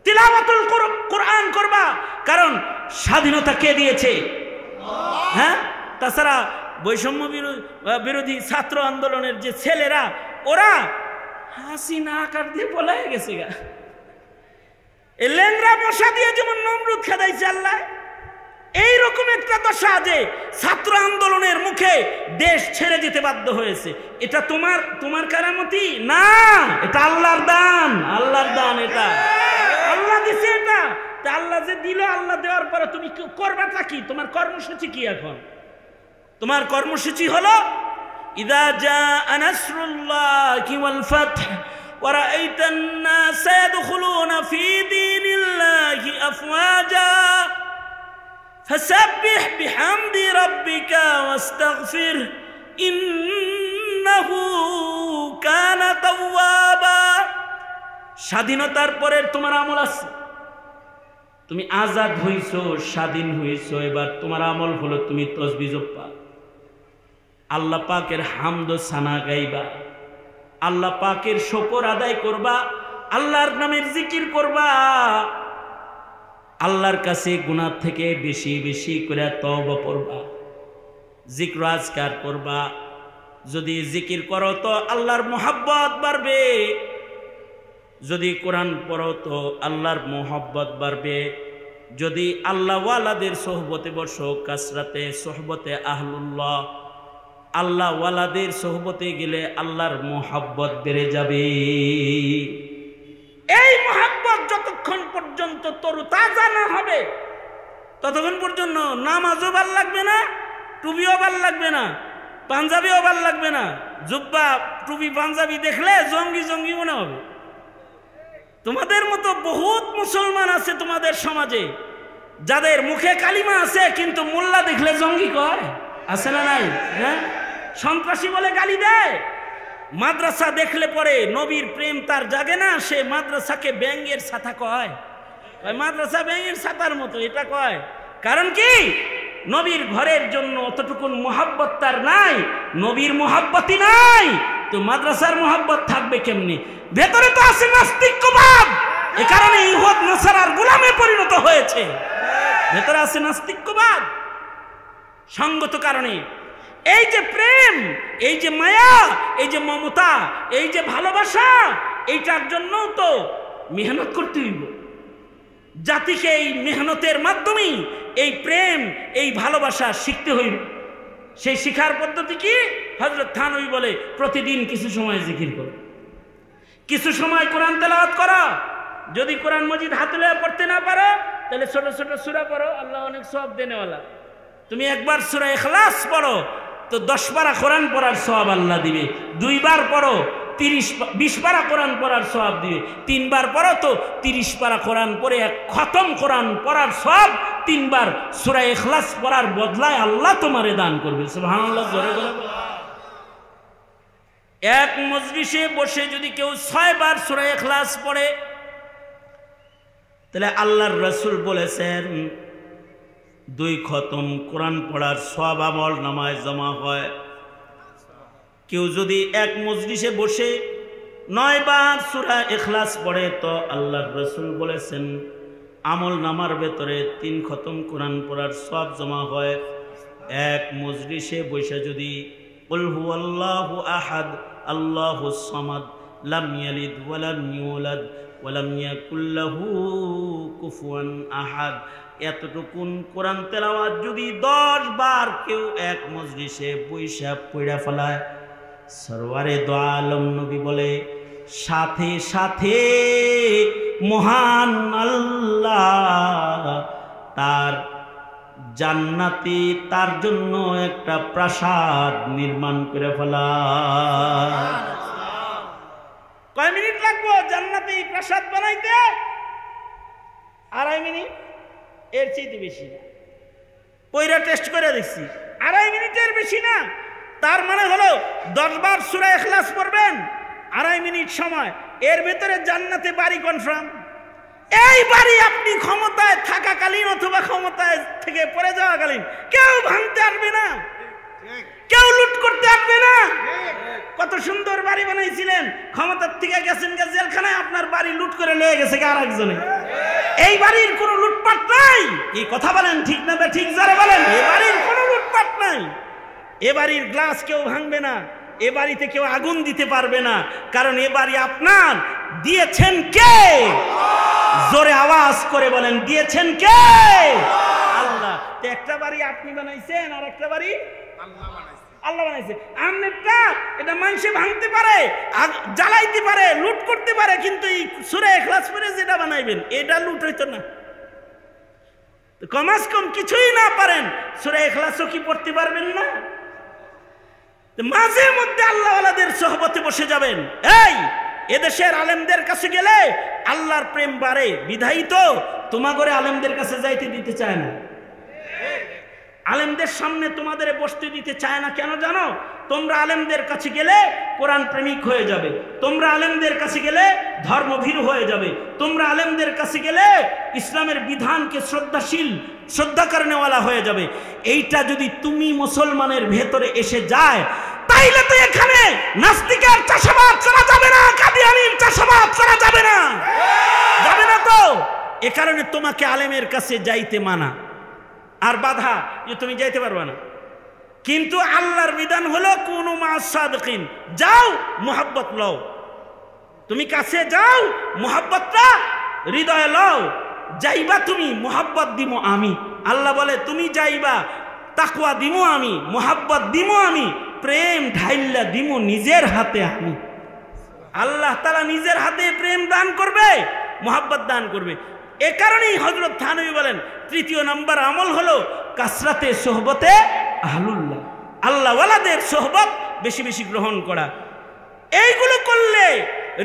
Speaker 1: তিলাওয়াতুল কোরআন করবা। কারণ স্বাধীনতা কে দিয়েছে? হ্যাঁ, তাছাড়া বৈষম্য বিরোধী ছাত্র আন্দোলনের যে ছেলেরা, ওরা হাসিনা আকার দিয়ে পলায় গেছে গা। এই ল্যাংরা মশা দিয়ে যেমন নমরুদ খেদাইছে আল্লাহ, এইরকম একটা দশা যে ছাত্র আন্দোলনের মুখে দেশ ছেড়ে যেতে বাধ্য হয়েছে। এটা তোমার কারামতি না, এটা আল্লাহর দান। আল্লাহর দান, এটা আল্লাহ দিছে। এটা আল্লাহ যে দিল, আল্লাহ দেওয়ার পরে তুমি করবাটা কি? তোমার কর্মসূচি কি? এখন তোমার কর্মসূচি হলো ইযা জাআ নাসরুল্লাহি ওয়াল ফাতহ ওয়া রাআইতান নাস ইয়াদখুলুনা ফি দীনিল্লাহি আফওয়াজা ফাসাব্বিহ বিহামদি রাব্বিকা ওয়াস্তাগফির ইন্নাহু কানা তাওয়াবা। স্বাধীনতার পরের তোমার আমল আছে। তুমি আজাদ হইছো, স্বাধীন হইছো, এবার তোমার আমল হলো তুমি তাসবিহ জপবা, আল্লাহ পাকের হামদ সানা গাইবা, আল্লাহ পাকের শুকর আদায় করবা, আল্লাহর নামের জিকির করবা, আল্লাহর কাছে গুনাহ থেকে বেশি বেশি করে তওবা করবা, জিকির আজকার করবা। যদি জিকির করো তো আল্লাহর মোহাব্বত বাড়বে, যদি কোরআন পড়ো তো আল্লাহর মোহাব্বত বাড়বে। যদি আল্লাহওয়ালাদের সোহবতে বসো, কাসরাতে সোহবতে আহলুল্লাহ, আল্লাহ ওয়ালাদের সোহবতে গেলে আল্লাহর মোহাব্বত বেড়ে যাবে। এই মোহাব্বত যতক্ষণ পর্যন্ত তরু তাজা না হবে ততক্ষণ পর্যন্ত নামাজও ভাল লাগবে না, টুপিও ভাল লাগবে না, পাঞ্জাবিও ভাল লাগবে না। জুব্বা টুপি পাঞ্জাবি দেখলে জঙ্গি জঙ্গি মনে হবে। তোমাদের মতো বহুত মুসলমান আছে তোমাদের সমাজে, যাদের মুখে কালিমা আছে কিন্তু মোল্লা দেখলে জঙ্গি কয়, আছে না নাই? হ্যাঁ, সন্ত্রাসী বলে গালি দেয়। মাদ্রাসা দেখলে পরে নবীর প্রেম তার জাগে না, সে মাদ্রাসাকে ব্যাঙের ছাতা কয়, মাদ্রাসা ব্যাঙের ছাতার মতো এটা কয়। কারণ কি? নবীর ঘরের জন্য অতটুকুন মোহাব্বত তার নাই, নবীর মোহাব্বতই নাই, তো মাদ্রাসার মোহাব্বত থাকবে কেমনি? ভেতরে তো আছে নাস্তিক্যবাদ, এ কারণে ইহুদ নাসারার গোলামে পরিণত হয়েছে। ভেতরে আছে নাস্তিক্যবাদ সঙ্গত কারণে। এই যে প্রেম, এই যে মায়া, এই যে মমতা, এই যে ভালোবাসা, এইটার জন্য তো মেহনত করতে হইব। জাতিকে এই মেহনতের মাধ্যমে এই প্রেম, এই ভালোবাসা শিখতে হইব। সেই শিখার পদ্ধতি কি? হযরত থানভী বলে প্রতিদিন কিছু সময় জিকির করো, কিছু সময় কোরআন তেলাওয়াত করো। যদি কোরআন মজিদ হাতে লয়ে পড়তে না পারো তাহলে ছোট ছোট সূরা পড়ো, আল্লাহ অনেক সওয়াব দেনেওয়ালা। তুমি একবার সূরা ইখলাস পড়ো তো 10 পারা কোরআন পড়ার সওয়াব আল্লাহ দিবে। 2 বার পড়ো 20 পারা কোরআন পড়ার সওয়াব দিবে। 3 বার পড়ো তো 30 পারা কোরআন পড়ে এক খতম কোরআন পড়ার সওয়াব 3 বার সূরা ইখলাস পড়ার বদলায় আল্লাহ তোমারে দান করবে। সুবহানাল্লাহ, জোরে বলো। এক মজলিসে বসে যদি কেউ 6 বার সূরা ইখলাস পড়ে তাহলে আল্লাহর রাসূল বলেছেন 2 খতম কোরআন পড়ার সওয়াব আমল নামায় জমা হয়। কেউ যদি এক মজলিসে বসে 9 বার সূরা ইখলাস পড়ে তো আল্লাহর রাসূল বলেছেন আমল নামার ভেতরে 3 খতম কোরআন পড়ার সওয়াব জমা হয়। এক মজলিসে বসে যদি কুল হুয়াল্লাহু আহাদ আল্লাহুস সামাদ লাম ইয়ালিদ ওয়া লাম ইউলাদ ওয়া লাম ইয়াকুল লাহু কুফুয়ান আহাদ এতটুকুন কোরআন তেলাওয়াত যদি 10 বার কেউ এক মজলিসে বৈশা পড়া ফেলায়, সরওয়ারে দো আলম নবী বলে সাথে সাথে মহান আল্লাহ তার জান্নাতে তার জন্য একটা প্রাসাদ নির্মাণ করে ফেলায়। কয় মিনিট লাগবে জান্নাতে প্রাসাদ বানাইতে? 2.5 মিনিট, এর চেয়ে বেশি না। পয়রা টেস্ট করে দেখছি 2.5 মিনিটের বেশি না। তার মানে হলো 10 বার সূরা ইখলাস পড়বেন 2.5 মিনিট সময়, এর ভিতরে জান্নাতে বাড়ি কনফার্ম। এই বাড়ি আপনি ক্ষমতায় থাকাকালীন অথবা ক্ষমতায় থেকে পড়ে যাওয়াকালীন কেউ ভাঙতে আসবে না, কেউ লুট করতে আসবে না। কত সুন্দর বাড়ি বানাইছিলেন, ক্ষমতার থেকে গেছেন জেলখানায়, আপনার বাড়ি লুট করে লয়ে গেছে আরেকজনে। এই বাড়ির কোনো লুটপাট নাই। এই কথা বলেন ঠিক না? ঠিক যারা বলেন এই বাড়ির কোনো লুটপাট নাই। এ বাড়ির গ্লাস কেউ ভাঙবে না, এ বাড়িতে কেউ আগুন দিতে পারবে না, কারণ এ বাড়ি আপনার। দিয়েছেন কে? জোরে আওয়াজ করে বলেন দিয়েছেন কে? আল্লাহ। তো একটা বাড়ি আপনি বানাইছেন আর একটা বাড়ি আল্লাহ বানাইছে। আমনেরটা এটা মানুষে ভাঙতে পারে, জ্বালাইতে পারে, লুট করতে পারে, কিন্তু এই সূরা ইখলাস পড়ে যেটা বানাইবেন এটা লুট হইতো না। কমাস কম কিছুই না পারেন, সূরা ইখলাসও কি পড়তে পারবেন না? মাঝে মধ্যে আল্লাহওয়ালাদের সোহবতে বসে যাবেন। এই এদেশের আলেমদের কাছে গেলে আল্লাহর প্রেম বাড়ে, বিধায়ী তো তোমাগরে আলেমদের কাছে যাইতে দিতে চায় না, আলেমদের সামনে তোমাদের বসতে দিতে চায় না। কেন জানো? তোমরা আলেমদের কাছে গেলে কোরআন প্রেমিক হয়ে যাবে, তোমরা আলেমদের কাছে গেলে ধর্মভীরু হয়ে যাবে, তোমরা আলেমদের কাছে গেলে ইসলামের বিধানকে শ্রদ্ধা করেনেওয়ালা হয়ে যাবে। এইটা যদি তুমি মুসলমানের ভেতরে এসে যায় তাইলে তো এখানে নাস্তিকের চাষাবাদ করা যাবে না, কাদিয়ানীর চাষাবাদ করা যাবে না, যাবে না তো। এ কারণে তোমাকে আলেমের কাছে যাইতে মানা আর বাধা, যে তুমি যাইতে পারবে না। কিন্তু আল্লাহর বিধান হলো কুনু মা'আস সাদিকিন, যাও মুহাব্বত লও, তুমি কাছে যাও মুহাব্বতটা হৃদয়ে লও, যাইবা তুমি মুহাব্বত দিমু আমি। আল্লাহ বলে তুমি যাইবা, তাকওয়া দিমু আমি, মুহাব্বত দিমু আমি, প্রেম ঢাইল্লা দিমু নিজের হাতে আমি। আল্লাহ তাআলা নিজের হাতে প্রেম দান করবে, মুহাব্বত দান করবে। এ কারণেই হযরত থানভী বলেন 3য় নম্বর আমল হলো কাসরাতে সোহবতে আহলুল্লাহ, আল্লাহওয়ালাদের সোহবত বেশি বেশি গ্রহণ করা। এইগুলো করলে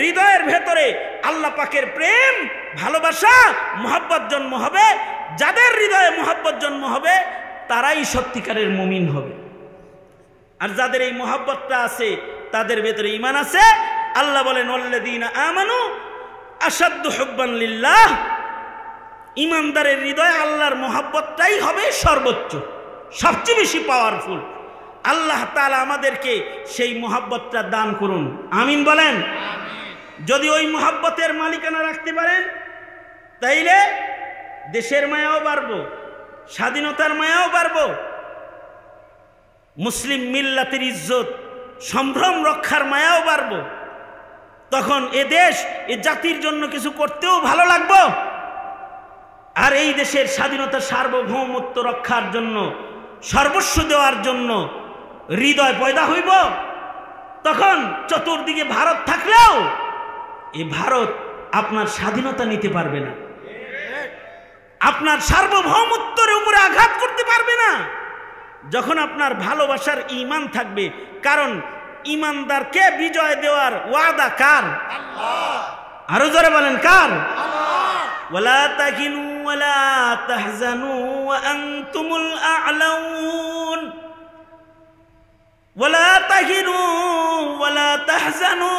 Speaker 1: হৃদয়ের ভেতরে আল্লাহ পাকের প্রেম ভালোবাসা মোহাব্বত জন্ম হবে। যাদের হৃদয়ে মোহাব্বত জন্ম হবে তারাই সত্যিকারের মুমিন হবে। আর যাদের এই মোহাব্বতটা আছে তাদের ভেতরে ঈমান আছে। আল্লাহ বলেন ওয়াল্লাযীনা আমানু আশাদ্দু হুব্বান লিল্লাহ, ঈমানদারের হৃদয়ে আল্লাহর মোহাব্বতটাই হবে সর্বোচ্চ, সবচেয়ে বেশি পাওয়ারফুল। আল্লাহ তাআলা আমাদেরকে সেই মোহাব্বতটা দান করুন, আমিন বলেন। যদি ওই মোহাব্বতের মালিকানা রাখতে পারেন তাইলে দেশের মায়াও বাড়বো, স্বাধীনতার মায়াও বাড়বো, মুসলিম মিল্লাতের ইজ্জত সম্ভ্রম রক্ষার মায়াও বাড়বো। তখন এ দেশ এ জাতির জন্য কিছু করতেও ভালো লাগবো। আর এই দেশের স্বাধীনতা সার্বভৌমত্ব রক্ষার জন্য সর্বস্ব দেওয়ার জন্য হৃদয় পয়দা হইব। তখন চতুর্দিকে ভারত থাকলেও এই ভারত আপনার স্বাধীনতা নিতে পারবে না, আপনার সার্বভৌমত্বের উপরে আঘাত করতে পারবে না, যখন আপনার ভালোবাসার ঈমান থাকবে। কারণ ঈমানদারকে বিজয় দেওয়ার ওয়াদা কার? আল্লাহ। আরো জোরে বলেন কার? আল্লাহ। ওয়ালা তাহিনু ওয়ালা তাহজানু ওয়া আনতুমুল আ'লাউন, ওয়ালা তাহিনু ওয়ালা তাহজানু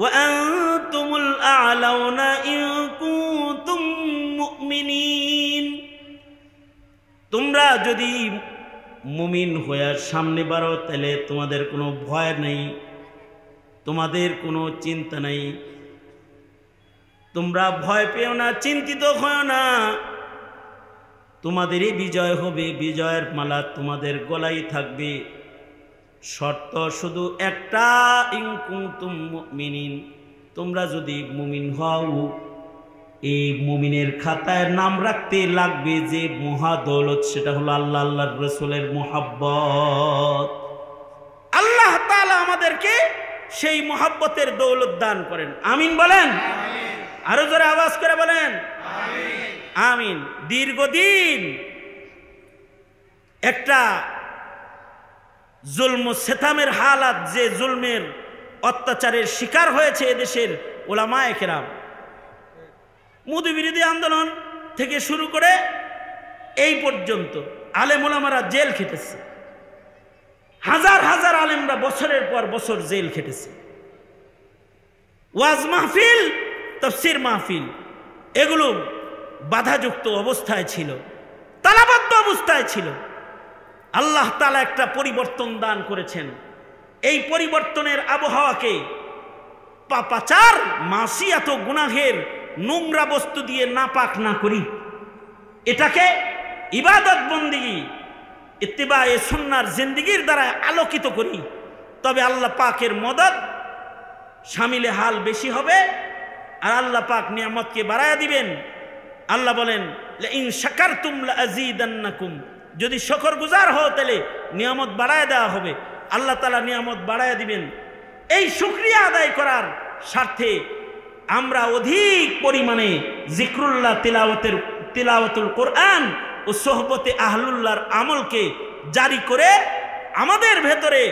Speaker 1: ওয়া আনতুমুল আ'লাউনা ইন কুনতুম মুমিনিন। তোমরা যদি মুমিন হয়ে সামনে বাড়ো তাহলে তোমাদের কোনো ভয় নেই, তোমাদের কোনো চিন্তা নেই, তোমরা ভয় পেও না, চিন্তিত হও না, তোমাদেরই বিজয় হবে, বিজয়ের মালা তোমাদের গলায় থাকবে। শর্ত শুধু একটা, ইন কুনতুম মুমিনিন, তোমরা যদি মুমিন হও। এই মুমিনের খাতায় নাম রাখতে লাগবে যে মহাদৌলত, সেটা হলো আল্লাহ আল্লাহর রাসূলের মুহাব্বত। আল্লাহ তাআলা আমাদেরকে সেই মুহাব্বতের দৌলত দান করেন, আমিন বলেন। আরো জোরে আওয়াজ করে বলেন আমিন। আমিন। দীর্ঘদিন একটা জুলম সেতামের হালাত, যে জুলমের অত্যাচারের শিকার হয়েছে এদেশের উলামায়ে কেরাম, মোদি বিরোধী আন্দোলন থেকে শুরু করে এই পর্যন্ত আলেম ওলামারা জেল খেটেছে, হাজার হাজার আলেমরা বছরের পর বছর জেল খেটেছে। ওয়াজ মাহফিল, তাফসীর মাহফিল এগুলো বাধাযুক্ত অবস্থায় ছিল, তালাবদ্ধ অবস্থায় ছিল। আল্লাহ তাআলা একটা পরিবর্তন দান করেছেন। এই পরিবর্তনের আবহাওয়াকে পাপাচার, মাসিয়াত ও গুনাহের নোংরা বস্তু দিয়ে নাপাক না করি, এটাকে ইবাদত বন্দেগী ইত্তিবায়ে সুন্নাহর জিন্দেগীর দ্বারা আলোকিত করি, তবে আল্লাহ পাকের মদদ শামিলে হাল বেশি হবে আর আল্লাহ পাক নিয়ামতকে বাড়ায়া দিবেন। আল্লাহ বলেন লাইন শাকারতুম লাযীদান্নাকুম, যদি শুকরগুজার হও তাহলে নিয়ামত বাড়ায়া দেওয়া হবে, আল্লাহ তাআলা নিয়ামত বাড়ায়া দিবেন। এই শুকরিয়া আদায় করার স্বার্থে আমরা অধিক পরিমাণে জিক্রুল্লাহ, তিলাওয়াতুল কোরআন ও সোহবতে আহলুল্লাহর আমলকে জারি করে আমাদের ভেতরে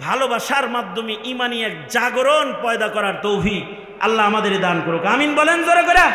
Speaker 1: ভালোবাসার মাধ্যমে ঈমানি এক জাগরণ পয়দা করার তৌফিক আল্লাহ আমাদের দান করুক, আমিন বলেন জোরে করে।